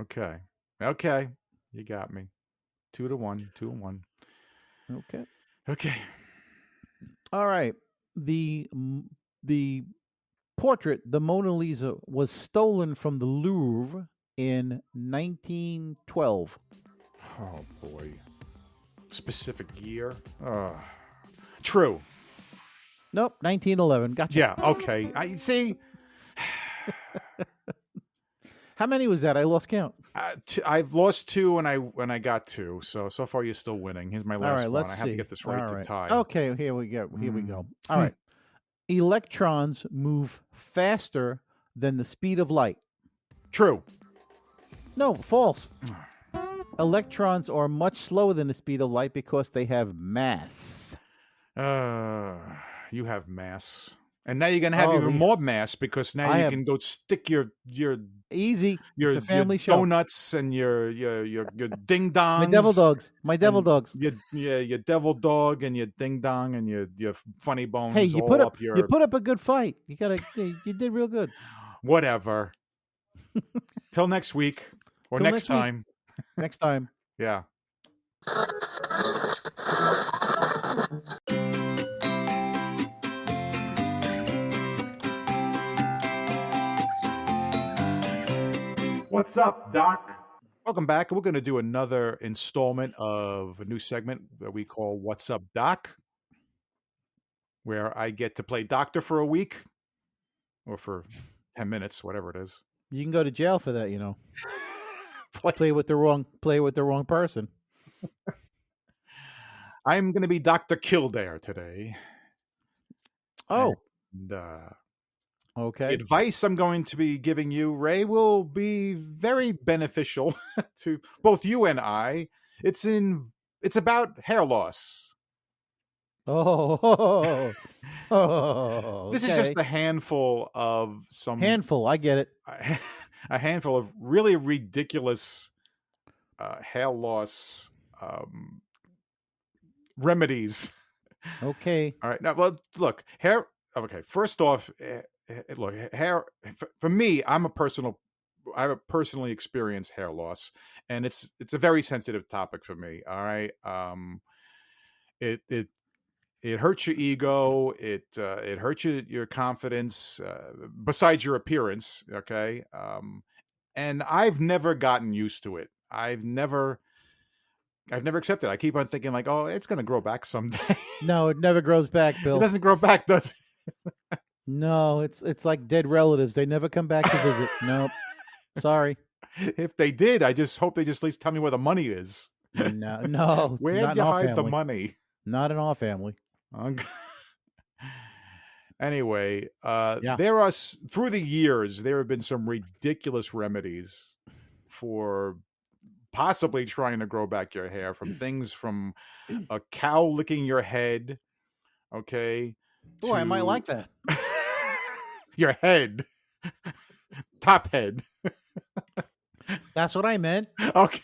Speaker 1: okay. Okay. You got me. 2 to 1, 2 and 1.
Speaker 2: Okay.
Speaker 1: Okay.
Speaker 2: All right. The portrait, the Mona Lisa, was stolen from the Louvre in 1912.
Speaker 1: Oh boy. Specific year. True.
Speaker 2: Nope, 1911. Gotcha.
Speaker 1: Yeah, okay. I see.
Speaker 2: How many was that? I lost count.
Speaker 1: I've lost 2 and I got 2. So far you're still winning. Here's my
Speaker 2: All
Speaker 1: last
Speaker 2: right,
Speaker 1: one.
Speaker 2: let's
Speaker 1: I
Speaker 2: see.
Speaker 1: have to get this right
Speaker 2: All
Speaker 1: to
Speaker 2: right.
Speaker 1: tie.
Speaker 2: Okay, here we go. Here we go. All
Speaker 1: Hmm.
Speaker 2: right. Electrons move faster than the speed of light.
Speaker 1: True.
Speaker 2: No, false. Electrons are much slower than the speed of light because they have mass.
Speaker 1: You have mass. And now you're gonna have even more mass because now you can go stick your
Speaker 2: Easy.
Speaker 1: your,
Speaker 2: It's a family
Speaker 1: your
Speaker 2: show.
Speaker 1: donuts and your ding dongs.
Speaker 2: My devil dogs. My devil dogs.
Speaker 1: Your devil dog and your ding dong and your funny bones.
Speaker 2: Hey, you
Speaker 1: all
Speaker 2: put up
Speaker 1: your
Speaker 2: you put up a good fight. You gotta. You did real good.
Speaker 1: whatever. Till next week or
Speaker 2: Till
Speaker 1: next
Speaker 2: next week.
Speaker 1: time.
Speaker 2: Next time.
Speaker 1: Yeah.
Speaker 3: What's up, Doc?
Speaker 1: Welcome back. We're going to do another installment of a new segment that we call What's Up, Doc, where I get to play doctor for a week or for 10 minutes, whatever it is.
Speaker 2: You can go to jail for that. You know. Play with the wrong person.
Speaker 1: I'm going to be Dr. Kildare today.
Speaker 2: Oh.
Speaker 1: And,
Speaker 2: okay.
Speaker 1: the advice I'm going to be giving you, Ray, will be very beneficial to both you and I. It's about hair loss.
Speaker 2: Oh.
Speaker 1: This is just a handful of some
Speaker 2: handful. I get it.
Speaker 1: A handful of really ridiculous hair loss remedies.
Speaker 2: Okay.
Speaker 1: All right. Now, well, look, hair. Okay. First off, look, hair. For me, I have a personally experienced hair loss, and it's a very sensitive topic for me. All right. It hurts your ego. It hurts your confidence. Besides your appearance, okay. And I've never gotten used to it. I've never accepted it. I keep on thinking like, oh, it's going to grow back someday.
Speaker 2: No, it never grows back, Bill.
Speaker 1: It doesn't grow back, does it?
Speaker 2: No, it's like dead relatives. They never come back to visit. Nope. Sorry.
Speaker 1: If they did, I just hope they just at least tell me where the money is.
Speaker 2: No.
Speaker 1: Where'd
Speaker 2: not
Speaker 1: you
Speaker 2: in our
Speaker 1: hide the
Speaker 2: family.
Speaker 1: money?
Speaker 2: Not in our family.
Speaker 1: Anyway,
Speaker 2: Yeah.
Speaker 1: there are through the years there have been some ridiculous remedies for possibly trying to grow back your hair, from things from a cow licking your head, okay.
Speaker 2: Oh, I might like that.
Speaker 1: Your head, top head.
Speaker 2: That's what I meant.
Speaker 1: Okay.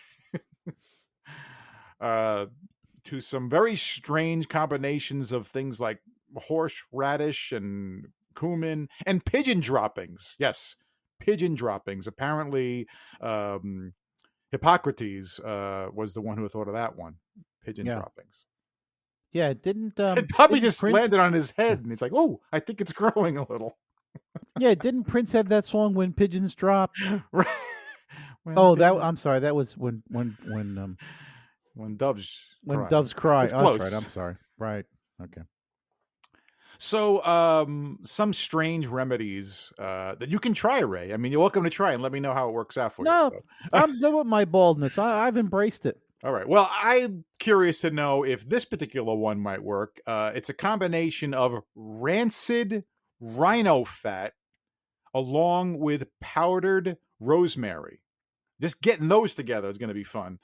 Speaker 1: To some very strange combinations of things like horseradish and cumin and pigeon droppings. Yes, pigeon droppings. Apparently, Hippocrates was the one who thought of that one. Pigeon droppings.
Speaker 2: Yeah, didn't
Speaker 1: It probably
Speaker 2: didn't
Speaker 1: just
Speaker 2: Prince,
Speaker 1: landed on his head, and he's like, "Oh, I think it's growing a little."
Speaker 2: Yeah, didn't Prince have that song "When Pigeons Drop"?
Speaker 1: Right.
Speaker 2: I'm sorry. That was when
Speaker 1: doves cry.
Speaker 2: doves cry.
Speaker 1: It's
Speaker 2: Oh,
Speaker 1: close.
Speaker 2: that's right. I'm sorry. Right. Okay.
Speaker 1: So, some strange remedies that you can try, Ray. I mean, you're welcome to try and let me know how it works out for
Speaker 2: No,
Speaker 1: you. So.
Speaker 2: I'm good with my baldness. I've embraced it.
Speaker 1: All right. Well, I'm curious to know if this particular one might work. It's a combination of rancid rhino fat along with powdered rosemary. Just getting those together is going to be fun.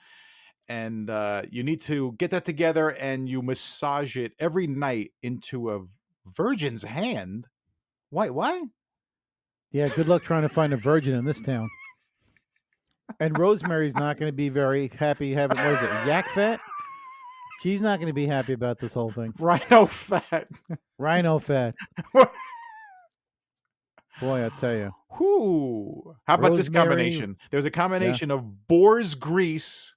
Speaker 1: And you need to get that together and you massage it every night into a virgin's hand. Why?
Speaker 2: Yeah, good luck trying to find a virgin in this town. And Rosemary's not going to be very happy having, what is it, yak fat? She's not going to be happy about this whole thing.
Speaker 1: Rhino fat.
Speaker 2: Rhino fat. Boy, I tell you.
Speaker 1: Whoo. How about this
Speaker 2: Rosemary.
Speaker 1: combination? There's a combination of boar's grease,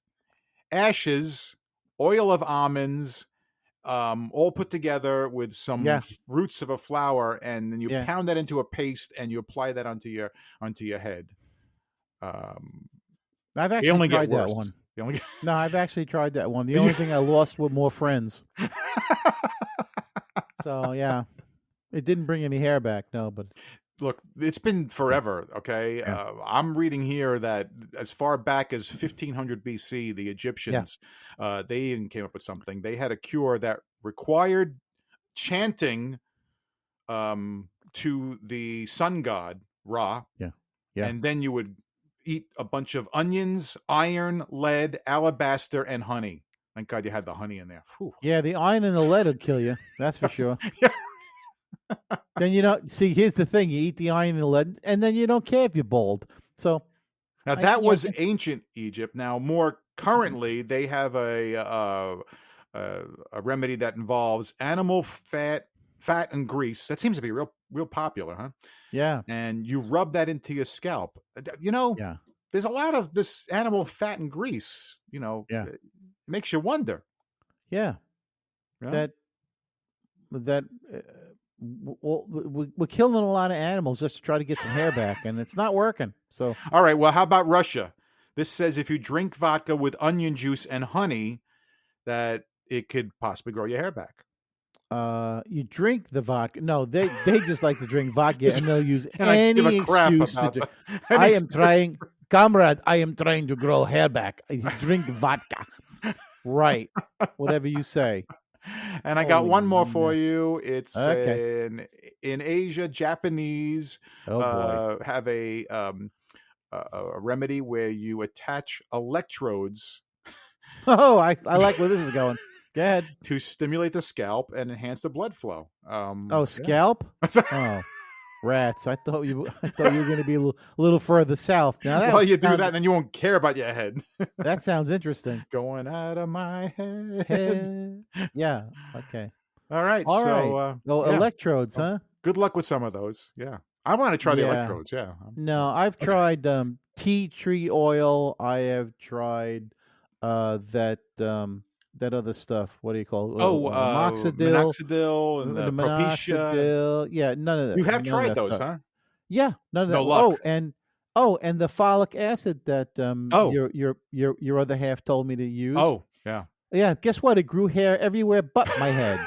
Speaker 1: ashes, oil of almonds, all put together with some roots of a flower, and then you pound that into a paste and you apply that onto your head.
Speaker 2: I've actually tried that one. No, I've actually tried that one. The only thing I lost were more friends. So yeah. It didn't bring any hair back, no, but
Speaker 1: Look, it's been forever, okay?
Speaker 2: Yeah.
Speaker 1: I'm reading here that as far back as 1500 BC, the Egyptians, they even came up with something. They had a cure that required chanting to the sun god, Ra,
Speaker 2: yeah. Yeah.
Speaker 1: and then you would eat a bunch of onions, iron, lead, alabaster, and honey. Thank God you had the honey in there. Whew.
Speaker 2: Yeah, the iron and the lead will kill you. That's for sure.
Speaker 1: Yeah.
Speaker 2: Then you don't see. Here's the thing: you eat the iron and the lead, and then you don't care if you're bald. So
Speaker 1: Now
Speaker 2: I-
Speaker 1: that
Speaker 2: yeah,
Speaker 1: was
Speaker 2: I can-
Speaker 1: ancient Egypt. Now, more currently, they have a remedy that involves animal fat, and grease. That seems to be real popular, huh?
Speaker 2: yeah,
Speaker 1: And you rub that into your scalp. You know,
Speaker 2: yeah,
Speaker 1: there's a lot of this animal fat and grease. You know,
Speaker 2: Yeah.
Speaker 1: it makes you wonder.
Speaker 2: yeah.
Speaker 1: You know?
Speaker 2: That. Well, we're killing a lot of animals just to try to get some hair back, and it's not working. So
Speaker 1: All right. Well, how about Russia? This says if you drink vodka with onion juice and honey, that it could possibly grow your hair back.
Speaker 2: you drink the vodka. No, they just like to drink vodka, and they'll use
Speaker 1: And I give
Speaker 2: any
Speaker 1: a crap
Speaker 2: excuse to
Speaker 1: about
Speaker 2: do.
Speaker 1: that.
Speaker 2: I am trying, comrade. I am trying to grow hair back. You drink vodka, right? Whatever you say.
Speaker 1: And I got
Speaker 2: Holy
Speaker 1: one more for
Speaker 2: no.
Speaker 1: you. It's
Speaker 2: Okay.
Speaker 1: in Asia, Japanese
Speaker 2: Oh boy.
Speaker 1: have a remedy where you attach electrodes
Speaker 2: Oh, I like where this is going. Go ahead.
Speaker 1: to stimulate the scalp and enhance the blood flow.
Speaker 2: Oh,
Speaker 1: Yeah.
Speaker 2: scalp. Oh, rats! I thought you were going to be a little further south. Now that
Speaker 1: Well, you do
Speaker 2: sounds-
Speaker 1: that, and then you won't care about your head
Speaker 2: That sounds interesting.
Speaker 1: going out of my head.
Speaker 2: Yeah. Okay.
Speaker 1: All right.
Speaker 2: All
Speaker 1: so,
Speaker 2: right. Oh,
Speaker 1: yeah.
Speaker 2: electrodes,
Speaker 1: So-
Speaker 2: huh?
Speaker 1: Good luck with some of those. Yeah, I want to try the
Speaker 2: Yeah.
Speaker 1: electrodes. Yeah.
Speaker 2: No, I've tried tea tree oil. I have tried that other stuff. What do you call it?
Speaker 1: minoxidil and
Speaker 2: the
Speaker 1: Propecia.
Speaker 2: minoxidil. Yeah, none of that.
Speaker 1: You have
Speaker 2: none of
Speaker 1: tried
Speaker 2: that
Speaker 1: those,
Speaker 2: stuff.
Speaker 1: huh?
Speaker 2: Yeah, none of that.
Speaker 1: No luck.
Speaker 2: And the folic acid that
Speaker 1: Oh.
Speaker 2: your other half told me to use.
Speaker 1: Oh, yeah.
Speaker 2: Yeah, guess what? It grew hair everywhere but my head.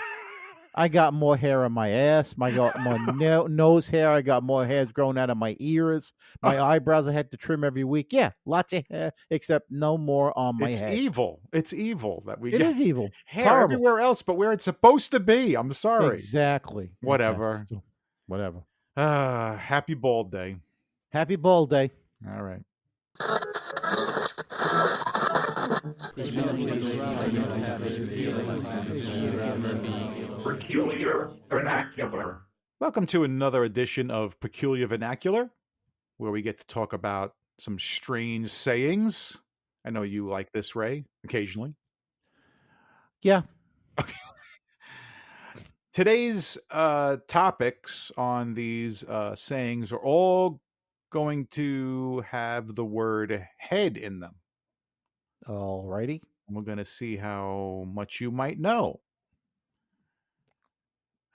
Speaker 2: I got more hair on my ass. I got more nose hair. I got more hairs growing out of my ears. My eyebrows I had to trim every week. Yeah, lots of hair, except no more on my
Speaker 1: It's
Speaker 2: head.
Speaker 1: evil. It's evil that we
Speaker 2: It
Speaker 1: get
Speaker 2: is evil. It's
Speaker 1: hair
Speaker 2: horrible.
Speaker 1: everywhere else, but where it's supposed to be. I'm sorry.
Speaker 2: Exactly.
Speaker 1: Whatever.
Speaker 2: Okay, so, whatever.
Speaker 1: Happy bald day.
Speaker 2: Happy bald day.
Speaker 1: All right.
Speaker 3: Peculiar vernacular.
Speaker 1: Welcome to another edition of Peculiar Vernacular, where we get to talk about some strange sayings. I know you like this, Ray, occasionally.
Speaker 2: Yeah.
Speaker 1: Today's topics on these sayings are all going to have the word head in them.
Speaker 2: All righty.
Speaker 1: And we're going to see how much you might know.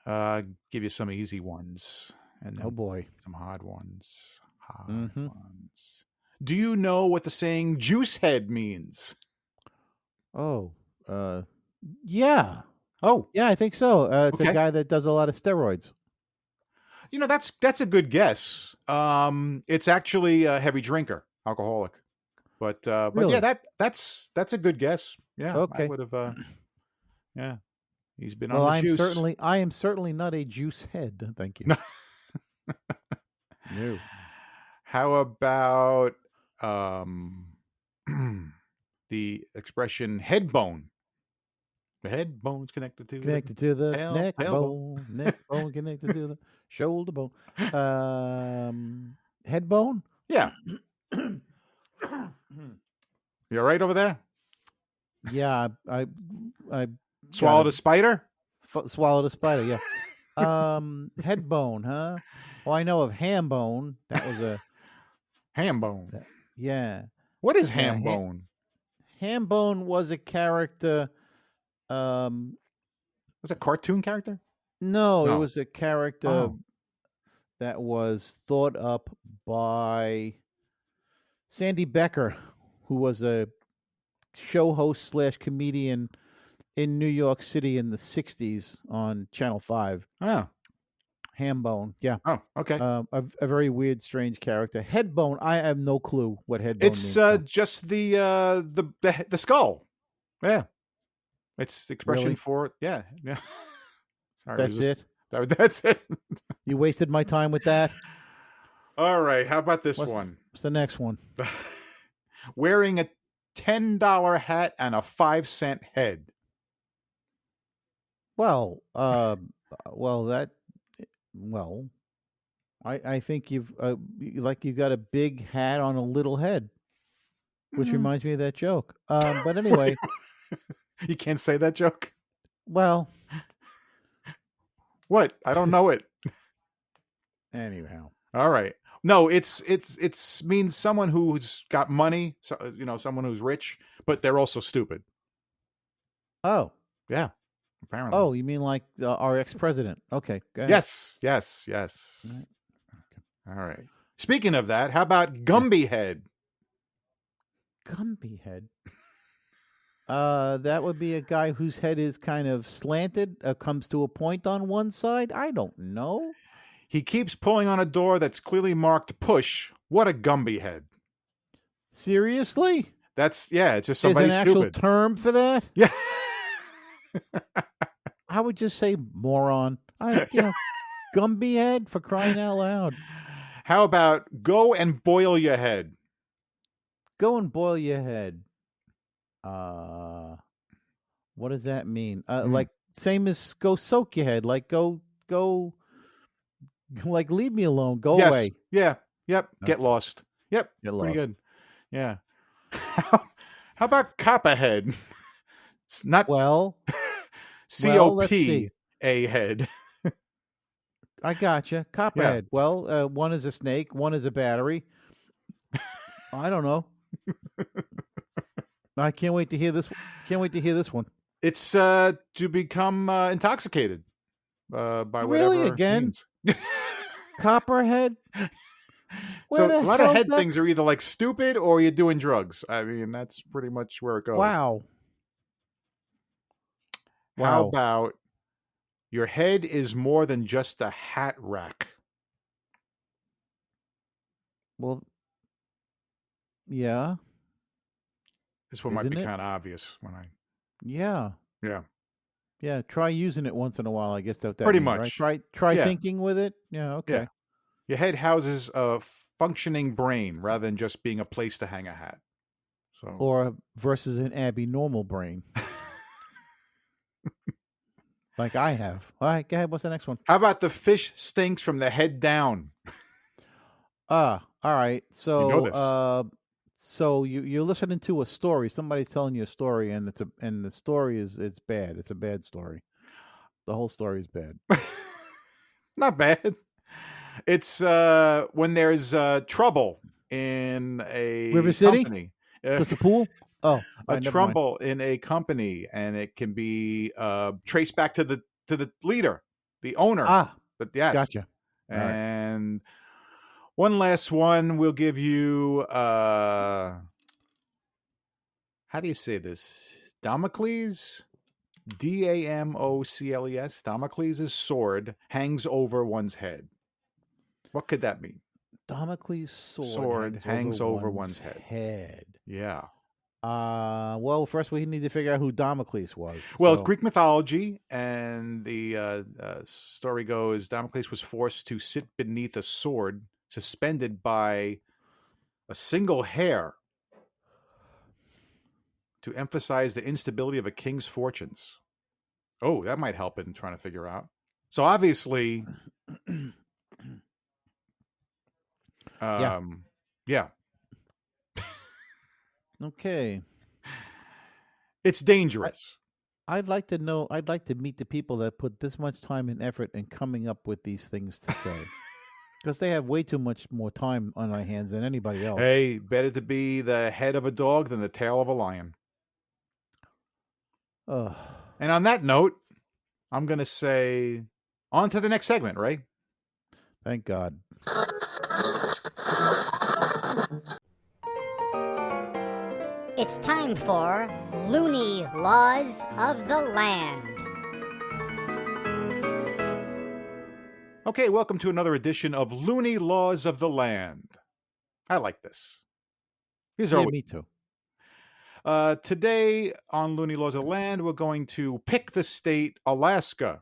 Speaker 1: Give you some easy ones and then
Speaker 2: Oh boy.
Speaker 1: some hard ones. Hard
Speaker 2: Mhm.
Speaker 1: ones. Do you know what the saying juice head means?
Speaker 2: Oh. Yeah.
Speaker 1: Oh,
Speaker 2: Yeah, I think so. It's
Speaker 1: Okay.
Speaker 2: a guy that does a lot of steroids.
Speaker 1: you know, that's a good guess. It's actually a heavy drinker, alcoholic. But
Speaker 2: Really?
Speaker 1: yeah, that's a good guess. Yeah, I
Speaker 2: Okay.
Speaker 1: would have. Yeah, he's been
Speaker 2: Well,
Speaker 1: on the
Speaker 2: I am
Speaker 1: juice.
Speaker 2: certainly not a juice head. Thank you. No.
Speaker 1: How about the expression head bone? The head bone's connected to
Speaker 2: Connected to the
Speaker 1: tail-
Speaker 2: neck
Speaker 1: tailbone.
Speaker 2: bone. Neck bone connected to the shoulder bone. Head bone?
Speaker 1: Yeah, you all right over there?
Speaker 2: Yeah, I
Speaker 1: Swallowed
Speaker 2: got
Speaker 1: a spider?
Speaker 2: swallowed a spider, yeah. Head bone, huh? Well, I know of ham bone. That was a
Speaker 1: Ham bone.
Speaker 2: yeah.
Speaker 1: What is
Speaker 2: Yeah,
Speaker 1: ham bone?
Speaker 2: Ham bone was a character.
Speaker 1: Was it a cartoon character?
Speaker 2: No, it
Speaker 1: No.
Speaker 2: was a character
Speaker 1: Oh.
Speaker 2: that was thought up by Sandy Becker, who was a show host / comedian in New York City in the 60s on Channel 5.
Speaker 1: Oh,
Speaker 2: Hambone. Yeah.
Speaker 1: Oh, okay.
Speaker 2: A very weird, strange character. Headbone. I have no clue what headbone
Speaker 1: It's
Speaker 2: means.
Speaker 1: just the skull. Yeah, it's the expression
Speaker 2: Really?
Speaker 1: for it. Yeah, yeah. Sorry,
Speaker 2: That's it.
Speaker 1: That's it.
Speaker 2: You wasted my time with that.
Speaker 1: All right. How about this
Speaker 2: What's
Speaker 1: one?
Speaker 2: What's the next one?
Speaker 1: Wearing a $10 hat and a 5-cent head.
Speaker 2: Well, that. Well, I think you've you got a big hat on a little head, which reminds me of that joke. But anyway,
Speaker 1: You can't say that joke.
Speaker 2: well,
Speaker 1: What? I don't know it.
Speaker 2: anyhow.
Speaker 1: All right. No, it's means someone who's got money, so, someone who's rich, but they're also stupid.
Speaker 2: Oh,
Speaker 1: Yeah, apparently.
Speaker 2: oh, you mean like our ex-president? Okay, go ahead.
Speaker 1: Yes.
Speaker 2: Right.
Speaker 1: All right. Speaking of that, how about Gumby Head?
Speaker 2: Gumby head. That would be a guy whose head is kind of slanted, comes to a point on one side. I don't know.
Speaker 1: He keeps pulling on a door that's clearly marked push. What a Gumby Head.
Speaker 2: Seriously?
Speaker 1: It's just
Speaker 2: There's
Speaker 1: somebody
Speaker 2: an actual
Speaker 1: stupid.
Speaker 2: term for that?
Speaker 1: Yeah.
Speaker 2: I would just say moron. Gumby head, for crying out loud.
Speaker 1: How about go and boil your head?
Speaker 2: Go and boil your head. What does that mean? Like same as go soak your head. Like go, like leave me alone. Go
Speaker 1: Yes.
Speaker 2: away.
Speaker 1: Yeah. Yep. Get lost. Yep.
Speaker 2: Get
Speaker 1: Pretty
Speaker 2: lost.
Speaker 1: good. Yeah. How about Copperhead? It's not
Speaker 2: Well, let's see.
Speaker 1: COP head.
Speaker 2: I gotcha. Copperhead. Well, one is a snake, one is a battery. I don't know. I can't wait to hear this. Can't wait to hear this one.
Speaker 1: It's to become intoxicated by
Speaker 2: Really?
Speaker 1: whatever
Speaker 2: Again?
Speaker 1: means.
Speaker 2: Copperhead.
Speaker 1: So
Speaker 2: Where
Speaker 1: a
Speaker 2: the
Speaker 1: lot of
Speaker 2: hell
Speaker 1: head
Speaker 2: that-
Speaker 1: things are either like stupid or you're doing drugs. I mean, that's pretty much where it goes.
Speaker 2: Wow.
Speaker 1: How
Speaker 2: Wow.
Speaker 1: about your head is more than just a hat rack?
Speaker 2: Well, yeah,
Speaker 1: This one might
Speaker 2: Isn't
Speaker 1: be
Speaker 2: it?
Speaker 1: kind of obvious when
Speaker 2: yeah,
Speaker 1: yeah.
Speaker 2: Try using it once in a while. I guess that
Speaker 1: Pretty
Speaker 2: means,
Speaker 1: much.
Speaker 2: right? Try
Speaker 1: Yeah.
Speaker 2: thinking with it. Yeah. Okay.
Speaker 1: Yeah. Your head houses a functioning brain rather than just being a place to hang a hat. So
Speaker 2: Or versus an abnormal brain, like I have. All right. Go ahead. What's the next one?
Speaker 1: how about the fish stinks from the head down?
Speaker 2: All right. So,
Speaker 1: You know this.
Speaker 2: So you're listening to a story. Somebody's telling you a story, and the story it's bad. It's a bad story. The whole story is bad.
Speaker 1: Not bad. It's when there's trouble in a
Speaker 2: River City?
Speaker 1: company.
Speaker 2: What's the pool? Oh, all
Speaker 1: A
Speaker 2: right, never mind.
Speaker 1: trouble in a company, and it can be traced back to the leader, the owner.
Speaker 2: Ah,
Speaker 1: But yes,
Speaker 2: gotcha. All right.
Speaker 1: And one last one, we'll give you. How do you say this? Damocles, Damocles. Damocles' sword hangs over one's head. What could that mean?
Speaker 2: Damocles' sword,
Speaker 1: Sword hangs over one's head.
Speaker 2: head.
Speaker 1: Yeah.
Speaker 2: Well, first we need to figure out who Damocles was.
Speaker 1: Well,
Speaker 2: So-
Speaker 1: Greek mythology, and the story goes Damocles was forced to sit beneath a sword suspended by a single hair to emphasize the instability of a king's fortunes. Oh, that might help in trying to figure out. So obviously, yeah,
Speaker 2: Okay.
Speaker 1: it's dangerous.
Speaker 2: I'd like to know. I'd like to meet the people that put this much time and effort in coming up with these things to say, because they have way too much more time on their hands than anybody else.
Speaker 1: Hey, better to be the head of a dog than the tail of a lion.
Speaker 2: Ugh.
Speaker 1: And on that note, I'm going to say on to the next segment, right?
Speaker 2: Thank God.
Speaker 9: It's time for Loony Laws of the Land.
Speaker 1: Okay, welcome to another edition of Loony Laws of the Land. I like this. These are
Speaker 2: Yeah, me too.
Speaker 1: today on Loony Laws of the Land, we're going to pick the state Alaska.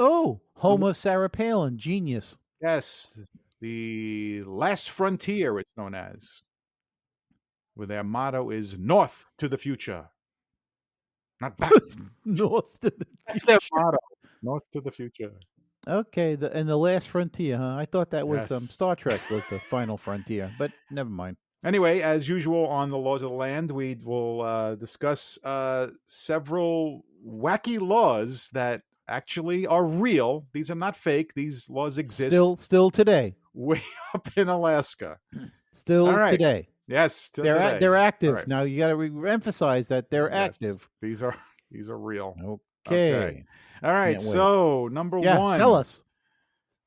Speaker 2: Oh, home of Sarah Palin, genius.
Speaker 1: Yes, the last frontier, it's known as, where their motto is North to the Future. Not back.
Speaker 2: North to the
Speaker 1: That's their motto. North to the future.
Speaker 2: Okay, and the last frontier, huh? I thought that was
Speaker 1: Yes.
Speaker 2: Star Trek was the final frontier, but never mind.
Speaker 1: Anyway, as usual on the Laws of the Land, we will discuss several wacky laws that actually are real. These are not fake. These laws exist
Speaker 2: Still today.
Speaker 1: way up in Alaska.
Speaker 2: Still
Speaker 1: All right.
Speaker 2: today.
Speaker 1: Yes, still
Speaker 2: They're
Speaker 1: today.
Speaker 2: they're active.
Speaker 1: All right.
Speaker 2: Now you got to emphasize that they're
Speaker 1: Yes.
Speaker 2: active.
Speaker 1: These are real.
Speaker 2: Okay.
Speaker 1: All right.
Speaker 2: Can't wait.
Speaker 1: So number
Speaker 2: Yeah,
Speaker 1: one.
Speaker 2: tell us.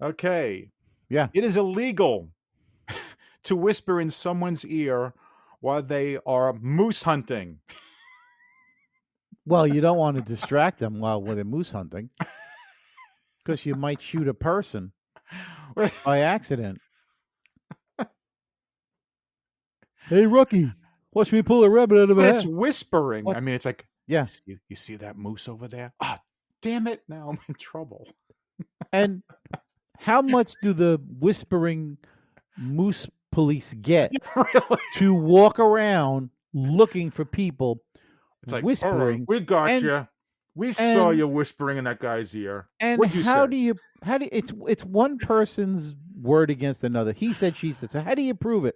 Speaker 1: Okay.
Speaker 2: Yeah.
Speaker 1: It is illegal to whisper in someone's ear while they are moose hunting.
Speaker 2: Well, you don't want to distract them while they're moose hunting, because you might shoot a person by accident. Hey, rookie, watch me pull a rabbit out of
Speaker 1: But
Speaker 2: a
Speaker 1: it's
Speaker 2: hat.
Speaker 1: whispering.
Speaker 2: What?
Speaker 1: I mean, it's like,
Speaker 2: Yeah.
Speaker 1: you see that moose over there? Ah, damn it. Now I'm in trouble.
Speaker 2: And how much do the whispering moose police get
Speaker 1: Really?
Speaker 2: to walk around looking for people
Speaker 1: It's like,
Speaker 2: whispering?
Speaker 1: all right, we got
Speaker 2: and-
Speaker 1: you. We saw
Speaker 2: and-
Speaker 1: you whispering in that guy's ear.
Speaker 2: And
Speaker 1: What'd you
Speaker 2: how
Speaker 1: say?
Speaker 2: do you it's one person's word against another. He said, she said. So how do you prove it?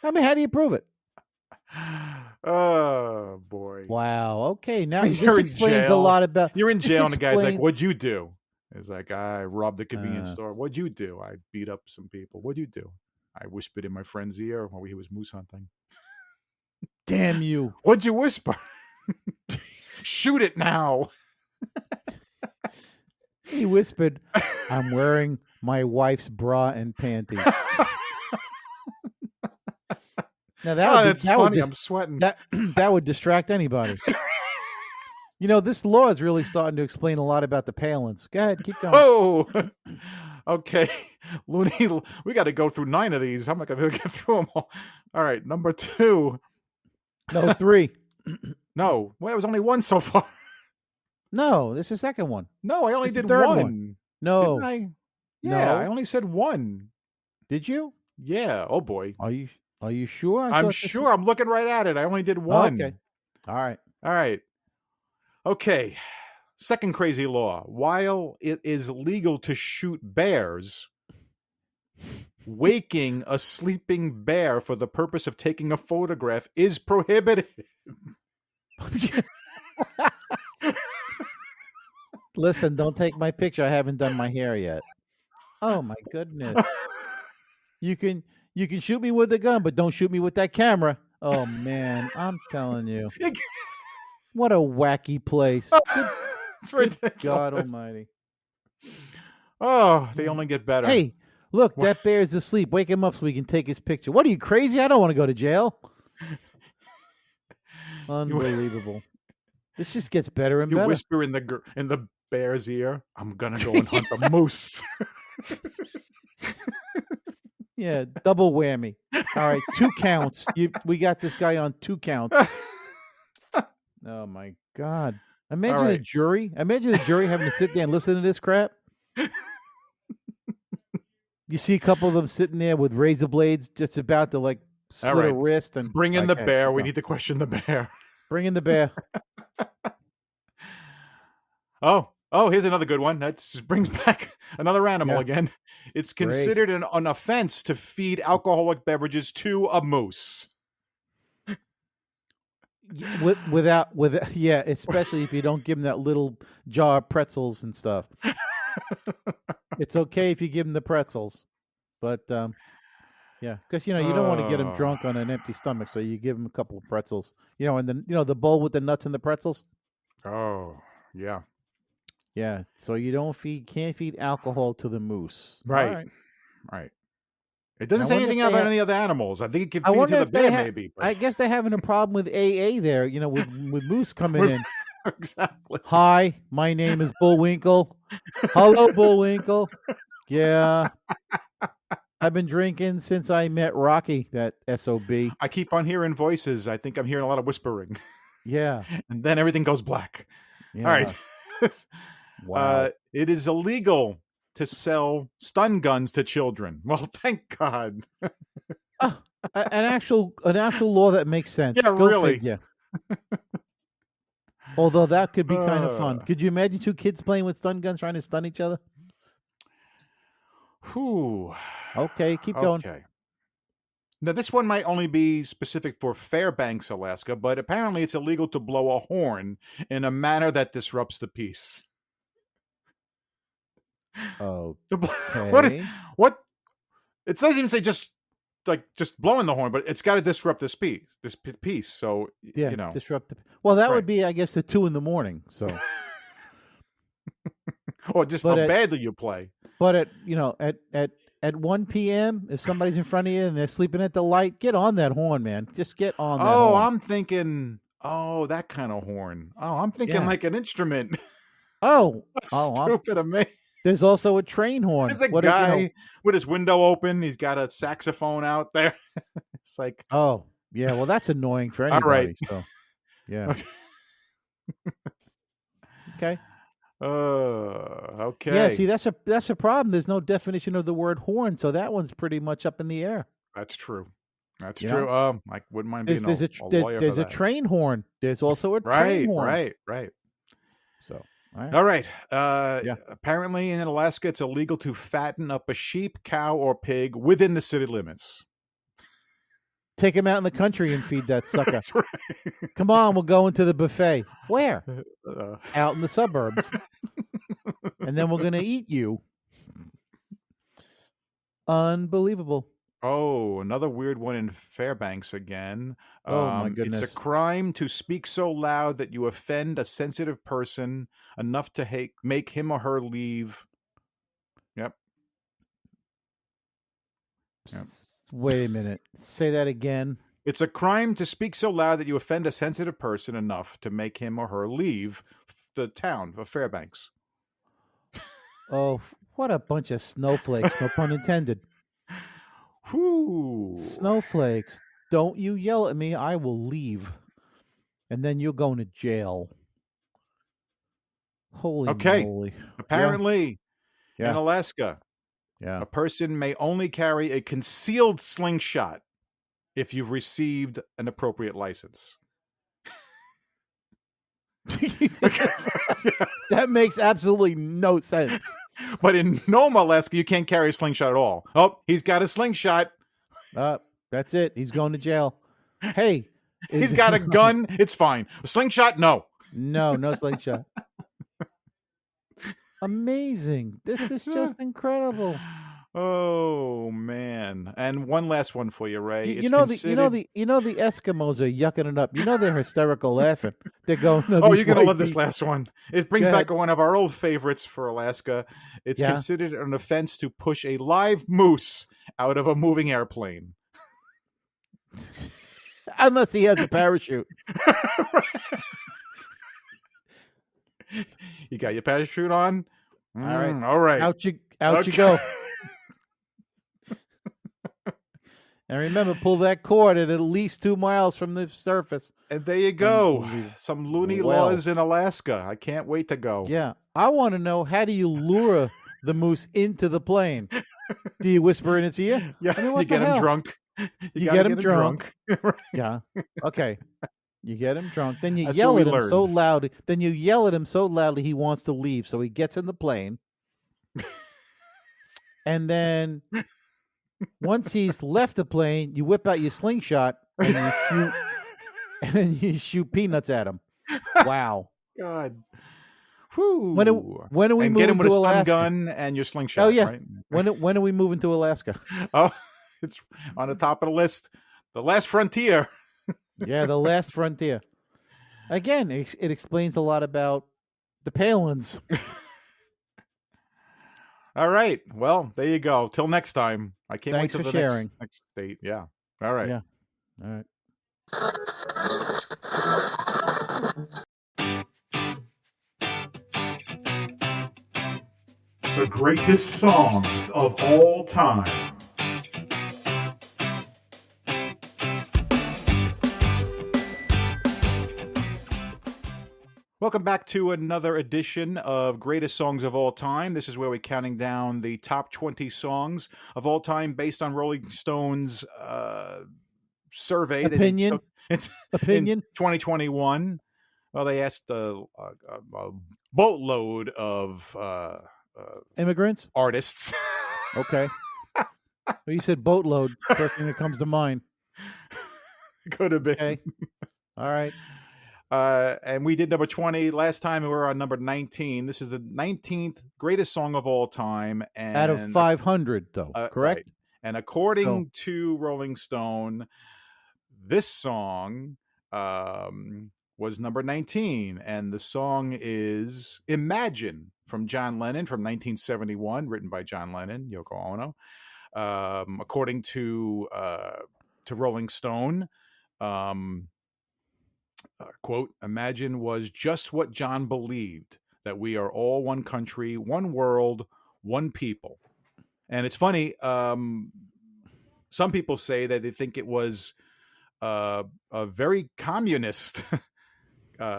Speaker 2: I mean, how do you prove it?
Speaker 1: Oh, boy.
Speaker 2: Wow. Okay. Now
Speaker 1: You're
Speaker 2: this
Speaker 1: in
Speaker 2: explains a
Speaker 1: jail.
Speaker 2: lot about.
Speaker 1: You're in
Speaker 2: this
Speaker 1: jail, and the guy's like,
Speaker 2: explains-
Speaker 1: what'd you do? It's like, I robbed a convenience
Speaker 2: Uh.
Speaker 1: store. What'd you do? I beat up some people. What'd you do? I whispered in my friend's ear while he was moose hunting.
Speaker 2: Damn you!
Speaker 1: What'd you whisper? Shoot it now.
Speaker 2: He whispered, "I'm wearing my wife's bra and panties." Now
Speaker 1: That's
Speaker 2: that would
Speaker 1: funny. I'm sweating.
Speaker 2: that would distract anybody. You know, this law is really starting to explain a lot about the Palins. Go ahead, keep going.
Speaker 1: Oh, okay. Looney, we got to go through 9 of these. I'm not going to get through them all. All right, number 2.
Speaker 2: No, 3.
Speaker 1: No, well, it was only 1 so far.
Speaker 2: No, this is the second one.
Speaker 1: No, I only
Speaker 2: It's the
Speaker 1: did
Speaker 2: third
Speaker 1: 1.
Speaker 2: one. No,
Speaker 1: Didn't I? Yeah,
Speaker 2: No.
Speaker 1: I only said 1.
Speaker 2: did you?
Speaker 1: Yeah. Oh boy.
Speaker 2: Are you sure? I
Speaker 1: I'm
Speaker 2: thought this
Speaker 1: sure. I'm looking right at it. I only did 1.
Speaker 2: Okay. All right.
Speaker 1: All right. Okay. Second crazy law. While it is legal to shoot bears, waking a sleeping bear for the purpose of taking a photograph is prohibited.
Speaker 2: Listen, don't take my picture. I haven't done my hair yet. Oh my goodness. You can shoot me with a gun, but don't shoot me with that camera. Oh man, I'm telling you. What a wacky place.
Speaker 1: It's ridiculous.
Speaker 2: God almighty.
Speaker 1: Oh, they only get better.
Speaker 2: Hey, look, that bear's asleep. Wake him up so we can take his picture. What are you, crazy? I don't want to go to jail. Unbelievable. This just gets better and
Speaker 1: You
Speaker 2: better.
Speaker 1: whisper in the bear's ear, "I'm gonna go and hunt a moose."
Speaker 2: Yeah, double whammy. All right, 2 counts. We got this guy on 2 counts. Oh my God! Imagine the
Speaker 1: right.
Speaker 2: jury. Imagine the jury having to sit there and listen to this crap. You see a couple of them sitting there with razor blades, just about to like slit
Speaker 1: right.
Speaker 2: a wrist and
Speaker 1: Bring in the
Speaker 2: Okay,
Speaker 1: bear.
Speaker 2: keep
Speaker 1: We
Speaker 2: going.
Speaker 1: need to question the bear.
Speaker 2: Bring in the bear.
Speaker 1: Oh, here's another good one. That brings back another animal
Speaker 2: Yeah.
Speaker 1: again. It's
Speaker 2: Great.
Speaker 1: considered an offense to feed alcoholic beverages to a moose.
Speaker 2: Yeah, especially if you don't give them that little jar of pretzels and stuff. It's okay if you give them the pretzels, but yeah, because you don't want to get them drunk on an empty stomach, so you give them a couple of pretzels. And then the bowl with the nuts and the pretzels.
Speaker 1: Oh, yeah.
Speaker 2: Yeah, so can't feed alcohol to the moose.
Speaker 1: Right.
Speaker 2: All right.
Speaker 1: Right. It doesn't
Speaker 2: I
Speaker 1: say
Speaker 2: wonder
Speaker 1: anything
Speaker 2: if they
Speaker 1: about
Speaker 2: have-
Speaker 1: any other animals. I think it can
Speaker 2: I
Speaker 1: feed
Speaker 2: wonder
Speaker 1: to the
Speaker 2: if they
Speaker 1: bear,
Speaker 2: ha-
Speaker 1: maybe. but-
Speaker 2: I guess they're having a problem with AA there. With moose coming in.
Speaker 1: Exactly.
Speaker 2: Hi, my name is Bullwinkle. Hello, Bullwinkle. Yeah, I've been drinking since I met Rocky, that SOB.
Speaker 1: I keep on hearing voices. I think I'm hearing a lot of whispering.
Speaker 2: Yeah,
Speaker 1: And then everything goes black.
Speaker 2: yeah.
Speaker 1: All right.
Speaker 2: Wow.
Speaker 1: It is illegal to sell stun guns to children. Well, thank God.
Speaker 2: Ah, an actual law that makes sense.
Speaker 1: Yeah,
Speaker 2: Go
Speaker 1: really.
Speaker 2: figure. Although that could be kind of fun.
Speaker 1: Uh.
Speaker 2: Could you imagine two kids playing with stun guns trying to stun each other?
Speaker 1: Whew.
Speaker 2: Okay, keep going.
Speaker 1: Okay. Now, this one might only be specific for Fairbanks, Alaska, but apparently it's illegal to blow a horn in a manner that disrupts the peace.
Speaker 2: Okay.
Speaker 1: What? It doesn't even say just blowing the horn, but it's got to disrupt this peace. So,
Speaker 2: Yeah,
Speaker 1: you know.
Speaker 2: disrupt the. Well, that
Speaker 1: Right.
Speaker 2: would be, I guess, the 2 a.m. So,
Speaker 1: Or just
Speaker 2: But
Speaker 1: how
Speaker 2: at-
Speaker 1: badly you play.
Speaker 2: but at 1 p.m., if somebody's in front of you and they're sleeping at the light, get on that horn, man. Just get on that
Speaker 1: Oh,
Speaker 2: horn.
Speaker 1: I'm thinking, that kind of horn. Oh, I'm thinking
Speaker 2: Yeah.
Speaker 1: like an instrument.
Speaker 2: Oh,
Speaker 1: Stupid of me.
Speaker 2: there's also a train horn.
Speaker 1: There's a
Speaker 2: What
Speaker 1: guy with his window open. He's got a saxophone out there. It's like,
Speaker 2: oh, yeah. Well, that's annoying for
Speaker 1: All right.
Speaker 2: anybody. So, yeah. Okay.
Speaker 1: okay.
Speaker 2: Yeah. See, that's a problem. There's no definition of the word horn, so that one's pretty much up in the air.
Speaker 1: That's true. That's
Speaker 2: You
Speaker 1: true. I wouldn't mind being
Speaker 2: There's
Speaker 1: a lawyer
Speaker 2: there's
Speaker 1: for
Speaker 2: a
Speaker 1: that.
Speaker 2: train horn. There's also a train horn.
Speaker 1: Right.
Speaker 2: So, all right.
Speaker 1: All right.
Speaker 2: Yeah.
Speaker 1: Apparently in Alaska, it's illegal to fatten up a sheep, cow, or pig within the city limits.
Speaker 2: Take him out in the country and feed that sucker.
Speaker 1: That's right.
Speaker 2: Come on, we'll go into the buffet. Where?
Speaker 1: Uh,
Speaker 2: Out in the suburbs. And then we're going to eat you. Unbelievable.
Speaker 1: Oh, another weird one in Fairbanks again.
Speaker 2: Oh, my goodness.
Speaker 1: It's a crime to speak so loud that you offend a sensitive person enough to make him or her leave. Yep.
Speaker 2: Wait a minute. Say that again.
Speaker 1: It's a crime to speak so loud that you offend a sensitive person enough to make him or her leave the town of Fairbanks.
Speaker 2: Oh, what a bunch of snowflakes. No pun intended.
Speaker 1: Whew.
Speaker 2: Snowflakes. Don't you yell at me. I will leave. And then you're going to jail. Holy
Speaker 1: Okay.
Speaker 2: moly.
Speaker 1: Apparently,
Speaker 2: Yeah.
Speaker 1: in Alaska,
Speaker 2: Yeah.
Speaker 1: a person may only carry a concealed slingshot if you've received an appropriate license.
Speaker 2: That makes absolutely no sense.
Speaker 1: But in Nome, Alaska, you can't carry a slingshot at all. Oh, he's got a slingshot.
Speaker 2: That's it. He's going to jail. Hey.
Speaker 1: He's got a gun. It's fine. A slingshot? No.
Speaker 2: No slingshot. Amazing. This is just incredible.
Speaker 1: Oh man! And one last one for you, Ray.
Speaker 2: You know the Eskimos are yucking it up. You know they're hysterical laughing. They're going. No,
Speaker 1: Oh,
Speaker 2: these
Speaker 1: you're gonna
Speaker 2: white
Speaker 1: love this
Speaker 2: people-
Speaker 1: last one. It brings
Speaker 2: Go
Speaker 1: back
Speaker 2: ahead.
Speaker 1: one of our old favorites for Alaska. It's
Speaker 2: Yeah.
Speaker 1: considered an offense to push a live moose out of a moving airplane.
Speaker 2: Unless he has a parachute.
Speaker 1: You got your parachute on?
Speaker 2: All right.
Speaker 1: All right.
Speaker 2: Out you
Speaker 1: Okay.
Speaker 2: go. And remember, pull that cord at least 2 miles from the surface.
Speaker 1: And there you go.
Speaker 2: Unbelievable.
Speaker 1: Some loony
Speaker 2: Well.
Speaker 1: laws in Alaska. I can't wait to go.
Speaker 2: Yeah, I want to know, how do you lure the moose into the plane? Do you whisper in its ear?
Speaker 1: Yeah,
Speaker 2: I mean,
Speaker 1: you
Speaker 2: what
Speaker 1: get
Speaker 2: the
Speaker 1: him
Speaker 2: hell?
Speaker 1: drunk.
Speaker 2: You
Speaker 1: gotta
Speaker 2: get him drunk.
Speaker 1: Right.
Speaker 2: Yeah. Okay. You get him drunk. Then you
Speaker 1: That's
Speaker 2: yell
Speaker 1: what
Speaker 2: at
Speaker 1: we
Speaker 2: him so
Speaker 1: learned.
Speaker 2: loud. Then you yell at him so loudly he wants to leave. So he gets in the plane. And then once he's left the plane, you whip out your slingshot and you shoot, and then you shoot peanuts at him. Wow.
Speaker 1: God. Whew.
Speaker 2: When are we
Speaker 1: and get him
Speaker 2: moving
Speaker 1: with a
Speaker 2: to
Speaker 1: stun
Speaker 2: Alaska?
Speaker 1: gun and your slingshot.
Speaker 2: Oh, yeah.
Speaker 1: Right?
Speaker 2: When are we moving to Alaska?
Speaker 1: Oh, it's on the top of the list. The last frontier.
Speaker 2: Yeah, the last frontier. Again, it explains a lot about the Palins.
Speaker 1: All right. Well, there you go. Till next time. I can't
Speaker 2: Thanks
Speaker 1: wait
Speaker 2: for
Speaker 1: till the
Speaker 2: sharing.
Speaker 1: next state. Yeah. All right.
Speaker 2: Yeah. All right.
Speaker 3: the greatest songs of all time.
Speaker 1: Welcome back to another edition of Greatest Songs of All Time. This is where we're counting down the top 20 songs of all time based on Rolling Stone's survey.
Speaker 2: Opinion.
Speaker 1: It's
Speaker 2: Opinion.
Speaker 1: in 2021. Well, they asked a boatload of
Speaker 2: Immigrants.
Speaker 1: artists.
Speaker 2: Okay. Well, you said boatload. First thing that comes to mind.
Speaker 1: Could have been.
Speaker 2: Okay. All right.
Speaker 1: And we did number 20. Last time we were on number 19. This is the 19th greatest song of all time. And
Speaker 2: Out of 500, though, correct?
Speaker 1: Right. And according to Rolling Stone, this song was number 19. And the song is Imagine from John Lennon from 1971, written by John Lennon, Yoko Ono. According to Rolling Stone, quote, Imagine was just what John believed, that we are all one country, one world, one people. And it's funny, some people say that they think it was a very communist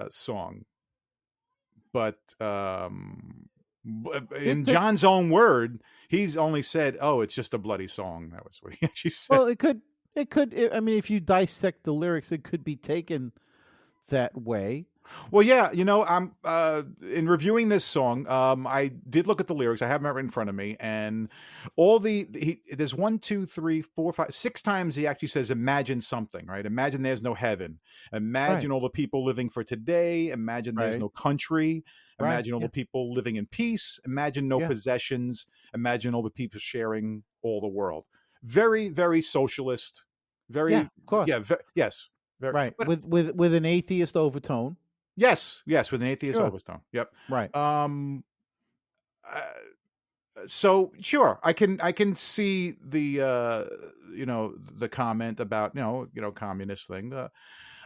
Speaker 1: song. But in John's own word, he's only said, "Oh, it's just a bloody song." That was what he actually said.
Speaker 2: Well, it could. I mean, if you dissect the lyrics, it could be taken that way.
Speaker 1: Well, yeah, I'm in reviewing this song. I did look at the lyrics. I have them right in front of me, and all there's 1, 2, 3, 4, 5, 6 times he actually says, "Imagine something," right? Imagine there's no heaven. Imagine all the people living for today. Imagine there's no country. Imagine all the people living in peace. Imagine no possessions. Imagine all the people sharing all the world. Very, very socialist. Very,
Speaker 2: of course.
Speaker 1: Yeah, yes. Very,
Speaker 2: right.
Speaker 1: But,
Speaker 2: with an atheist overtone.
Speaker 1: Yes, with an atheist overtone. Yep.
Speaker 2: Right.
Speaker 1: So sure, I can see the the comment about communist thing.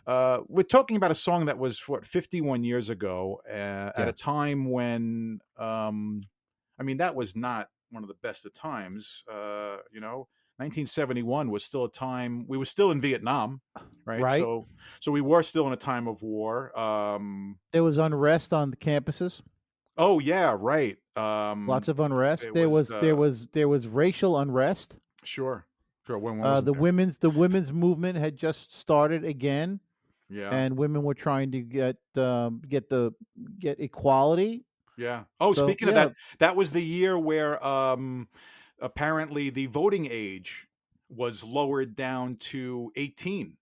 Speaker 1: We're talking about a song that was 51 years ago at a time when I mean that was not one of the best of times. 1971 was still a time we were still in Vietnam, right?
Speaker 2: Right.
Speaker 1: So we were still in a time of war.
Speaker 2: There was unrest on the campuses.
Speaker 1: Oh yeah, right.
Speaker 2: Lots of unrest. There was racial unrest.
Speaker 1: Sure. When
Speaker 2: the women's movement had just started again.
Speaker 1: Yeah.
Speaker 2: And women were trying to get equality.
Speaker 1: Yeah. Oh, so, speaking of that, that was the year where apparently the voting age was lowered down to 18.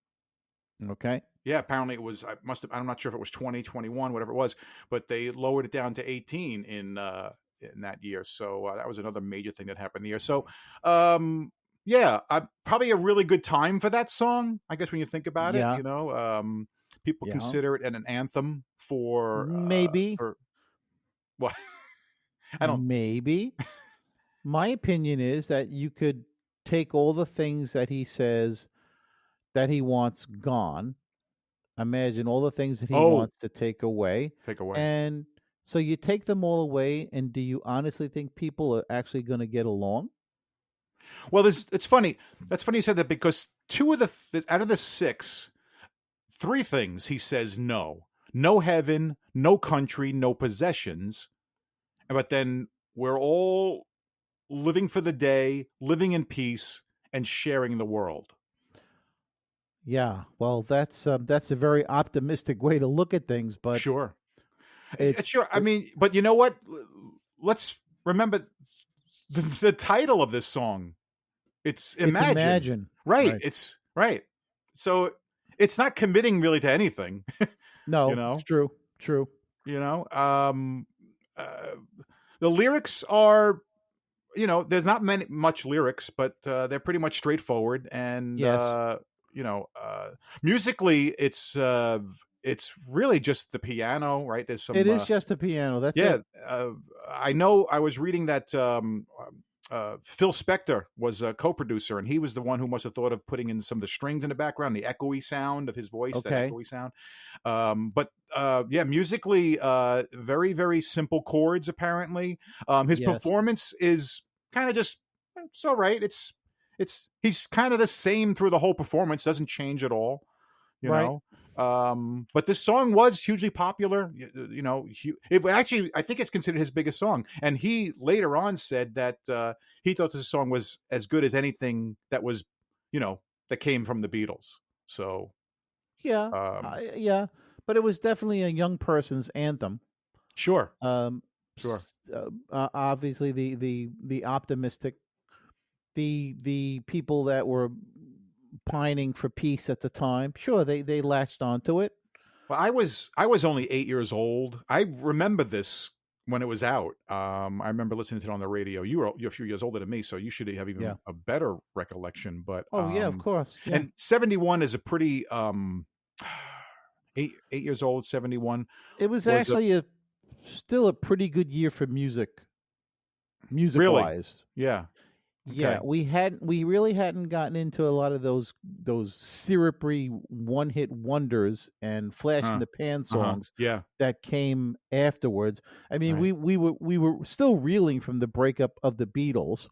Speaker 2: Okay.
Speaker 1: Yeah, apparently it was. I'm not sure if it was 20, 21, whatever it was, but they lowered it down to 18 in that year. So that was another major thing that happened the year. So, probably a really good time for that song. I guess when you think about it, people consider it an anthem for
Speaker 2: maybe.
Speaker 1: What? I don't.
Speaker 2: Maybe. My opinion is that you could take all the things that he says that he wants gone. Imagine all the things that he wants to take away. And so you take them all away, and do you honestly think people are actually going to get along?
Speaker 1: Well, it's funny. That's funny you said that because out of the 6, 3 things he says no. No heaven, no country, no possessions. But then we're all living for the day, living in peace, and sharing the world.
Speaker 2: Yeah, well, that's a very optimistic way to look at things, but
Speaker 1: sure. I mean, but you know what? Let's remember the title of this song. It's Imagine. Right. It's right. So it's not committing really to anything.
Speaker 2: No, it's true.
Speaker 1: The lyrics are, there's not much lyrics, but they're pretty much straightforward. And musically, it's really just the piano, right? There's some.
Speaker 2: It is just the piano. That's it.
Speaker 1: I know. I was reading that Phil Spector was a co-producer, and he was the one who must have thought of putting in some of the strings in the background, the echoey sound of his voice, that
Speaker 2: Okay.
Speaker 1: echoey sound. But yeah, musically, very, very simple chords, apparently. His
Speaker 2: Yes.
Speaker 1: performance is kind of just, it's all right. He's kind of the same through the whole performance, doesn't change at all, you
Speaker 2: Right.
Speaker 1: know. But this song was hugely popular. It actually, I think it's considered his biggest song. And he later on said that he thought this song was as good as anything that was, that came from the Beatles. So,
Speaker 2: Yeah. Yeah. But it was definitely a young person's anthem.
Speaker 1: sure.
Speaker 2: Um,
Speaker 1: Sure.
Speaker 2: Obviously, the optimistic, the people that were pining for peace at the time. Sure, they latched onto it.
Speaker 1: Well, I was only 8 years old. I remember this when it was out. I remember listening to it on the radio. You're a few years older than me, so you should have even
Speaker 2: Yeah.
Speaker 1: a better recollection. But
Speaker 2: Oh yeah, of course. Yeah.
Speaker 1: and 71 is a pretty 8 years old. 71
Speaker 2: It was
Speaker 1: was
Speaker 2: actually still a pretty good year for music
Speaker 1: really,
Speaker 2: wise.
Speaker 1: yeah.
Speaker 2: Yeah,
Speaker 1: Okay.
Speaker 2: we really hadn't gotten into a lot of those syrupy one hit wonders and flash in the pan songs
Speaker 1: Yeah.
Speaker 2: that came afterwards. I mean,
Speaker 1: Right.
Speaker 2: we were still reeling from the breakup of the Beatles.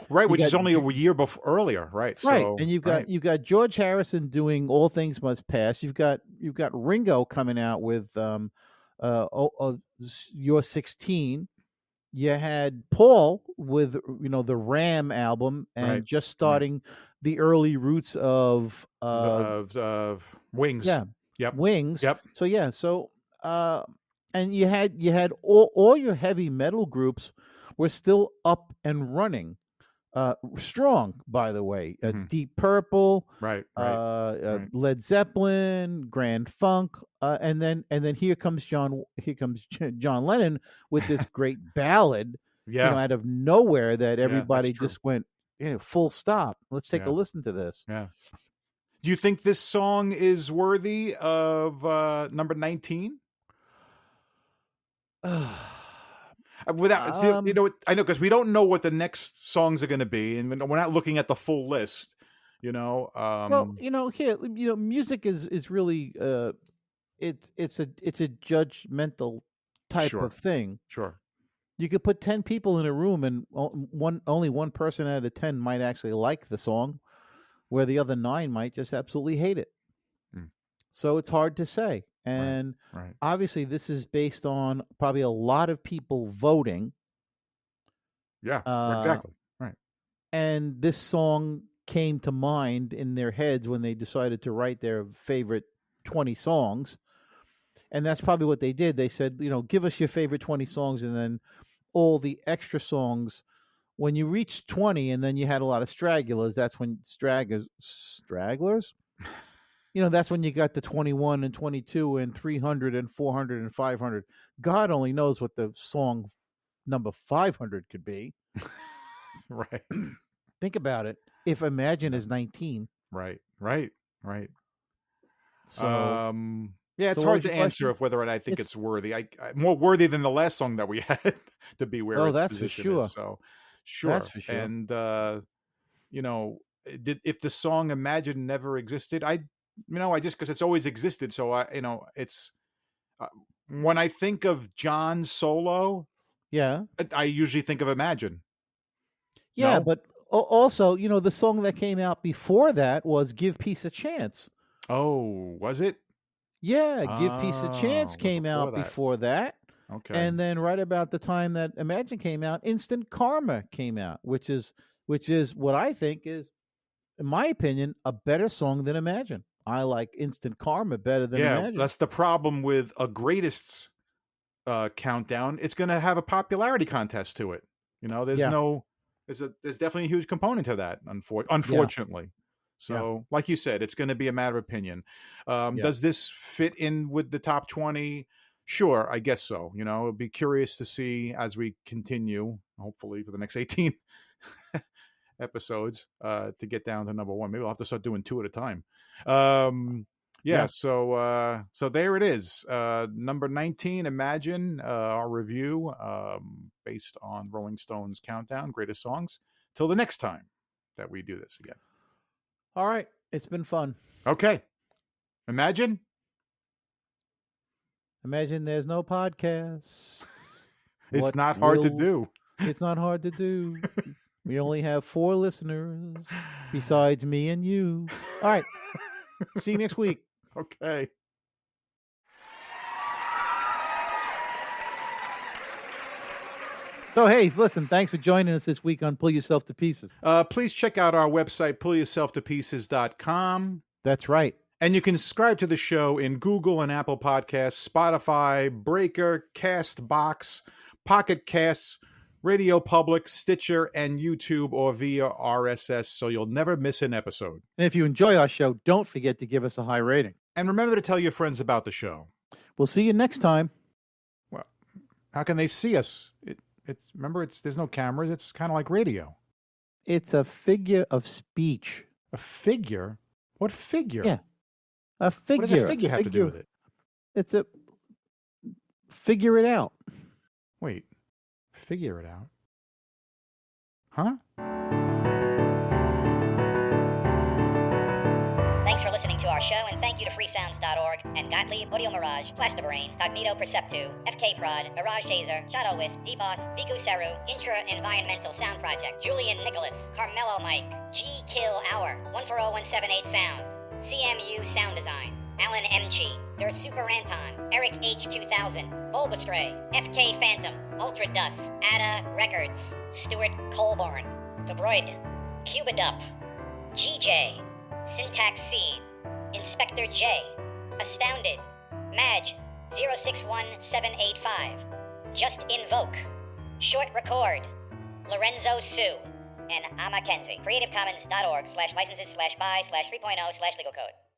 Speaker 1: Right,
Speaker 2: You
Speaker 1: which is
Speaker 2: got
Speaker 1: only a year before earlier, right?
Speaker 2: Right,
Speaker 1: So,
Speaker 2: and
Speaker 1: right.
Speaker 2: you've got George Harrison doing All Things Must Pass. You've got Ringo coming out with You're 16. You had Paul with the Ram album and
Speaker 1: Right,
Speaker 2: just
Speaker 1: right.
Speaker 2: starting the early roots of
Speaker 1: Of Wings.
Speaker 2: yeah,
Speaker 1: Yep.
Speaker 2: Wings.
Speaker 1: Yep.
Speaker 2: So yeah, and you had all your heavy metal groups were still up and running. Strong, by the way.
Speaker 1: Mhm.
Speaker 2: Deep Purple,
Speaker 1: Right, right.
Speaker 2: Led Zeppelin, Grand Funk, and then here comes John Lennon with this great ballad,
Speaker 1: Yeah.
Speaker 2: out of nowhere that
Speaker 1: Yeah,
Speaker 2: everybody
Speaker 1: that's true.
Speaker 2: just went, full stop. Let's take a
Speaker 1: Yeah.
Speaker 2: listen to this.
Speaker 1: Yeah. Do you think this song is worthy of number 19? Without, see, I know, because we don't know what the next songs are going to be, and we're not looking at the full list.
Speaker 2: Well, here, music is really it's a judgmental type
Speaker 1: Sure.
Speaker 2: of thing.
Speaker 1: Sure.
Speaker 2: You could put 10 people in a room and only one person out of 10 might actually like the song, where the other 9 might just absolutely hate it.
Speaker 1: Mm.
Speaker 2: So it's hard to say. And
Speaker 1: Right.
Speaker 2: obviously this is based on probably a lot of people voting.
Speaker 1: Yeah, exactly. Right.
Speaker 2: And this song came to mind in their heads when they decided to write their favorite 20 songs. And that's probably what they did. They said, give us your favorite 20 songs and then all the extra songs. When you reached 20 and then you had a lot of stragglers, that's when stragglers? That's when you got to 21 and 22 and 300 and 400 and 500. God only knows what the song number 500 could be.
Speaker 1: Right.
Speaker 2: Think about it. If Imagine is 19.
Speaker 1: Right.
Speaker 2: So,
Speaker 1: yeah, it's
Speaker 2: so what
Speaker 1: hard
Speaker 2: was
Speaker 1: to
Speaker 2: your
Speaker 1: answer
Speaker 2: question?
Speaker 1: whether I think it's worthy. I more worthy than the last song that we had to be where
Speaker 2: Oh,
Speaker 1: its
Speaker 2: that's for
Speaker 1: position
Speaker 2: sure.
Speaker 1: is. So, sure.
Speaker 2: That's for sure.
Speaker 1: And if the song "Imagine" never existed, I just, because it's always existed. So it's when I think of John solo,
Speaker 2: Yeah.
Speaker 1: I usually think of "Imagine."
Speaker 2: Yeah,
Speaker 1: No?
Speaker 2: but also, the song that came out before that was Give Peace a Chance.
Speaker 1: Oh, was it?
Speaker 2: Yeah, Give Peace a Chance
Speaker 1: Oh,
Speaker 2: came out before that.
Speaker 1: Okay.
Speaker 2: And then right about the time that Imagine came out, Instant Karma came out, which is what I think is, in my opinion, a better song than Imagine. I like Instant Karma better than Imagine.
Speaker 1: That's the problem with a greatest countdown. It's going to have a popularity contest to it. There's
Speaker 2: Yeah.
Speaker 1: there's definitely a huge component to that, unfortunately. So, like you said, it's going to be a matter of opinion. Does this fit in with the top 20? Sure, I guess so. It'll be curious to see as we continue, hopefully for the next 18 episodes, to get down to number 1. Maybe I'll have to start doing 2 at a time. Yeah,
Speaker 2: Yeah.
Speaker 1: so there it is. Number 19, Imagine, our review based on Rolling Stone's Countdown, Greatest Songs. Till the next time that we do this again.
Speaker 2: All right. It's been fun.
Speaker 1: Okay. Imagine.
Speaker 2: Imagine there's no podcast.
Speaker 1: It's
Speaker 2: What
Speaker 1: not hard to
Speaker 2: will-
Speaker 1: do.
Speaker 2: It's not hard to do. We only have 4 listeners besides me and you. All right. See you next week.
Speaker 1: Okay.
Speaker 2: So, hey, listen, thanks for joining us this week on Pull Yourself to Pieces.
Speaker 1: Please check out our website, pullyourselftopieces.com.
Speaker 2: That's right.
Speaker 1: And you can subscribe to the show in Google and Apple Podcasts, Spotify, Breaker, Castbox, Pocket Casts, Radio Public, Stitcher, and YouTube, or via RSS, so you'll never miss an episode.
Speaker 2: And if you enjoy our show, don't forget to give us a high rating.
Speaker 1: And remember to tell your friends about the show.
Speaker 2: We'll see you next time.
Speaker 1: Well, how can they see us? There's no cameras. It's kind of like radio.
Speaker 2: It's a figure of speech.
Speaker 1: A figure? What figure?
Speaker 2: Yeah. A figure.
Speaker 1: What does a figure have to do with it?
Speaker 2: It's a figure it out.
Speaker 1: Wait, figure it out? Huh?
Speaker 9: Thanks for listening to our show, and thank you to freesounds.org and Gottlieb, Audio Mirage, Plastabrain, Cognito Perceptu, FK Prod, Mirage Taser, Shadow Wisp, D-Boss, Viku Seru, Intra Environmental Sound Project, Julian Nicholas, Carmelo Mike, G Kill Hour, 140178 Sound, CMU Sound Design, Alan M.G., Der Super Anton, Eric H2000, Bulbastray, FK Phantom, Ultra Dust, Ada Records, Stuart Colborn, Debroid, Cubidup, GJ, Syntax Seed, Inspector J, Astounded, Madge 061785, Just Invoke, Short Record, Lorenzo Sue, and I'm Mackenzie. CreativeCommons.org/licenses/by/3.0/legal code.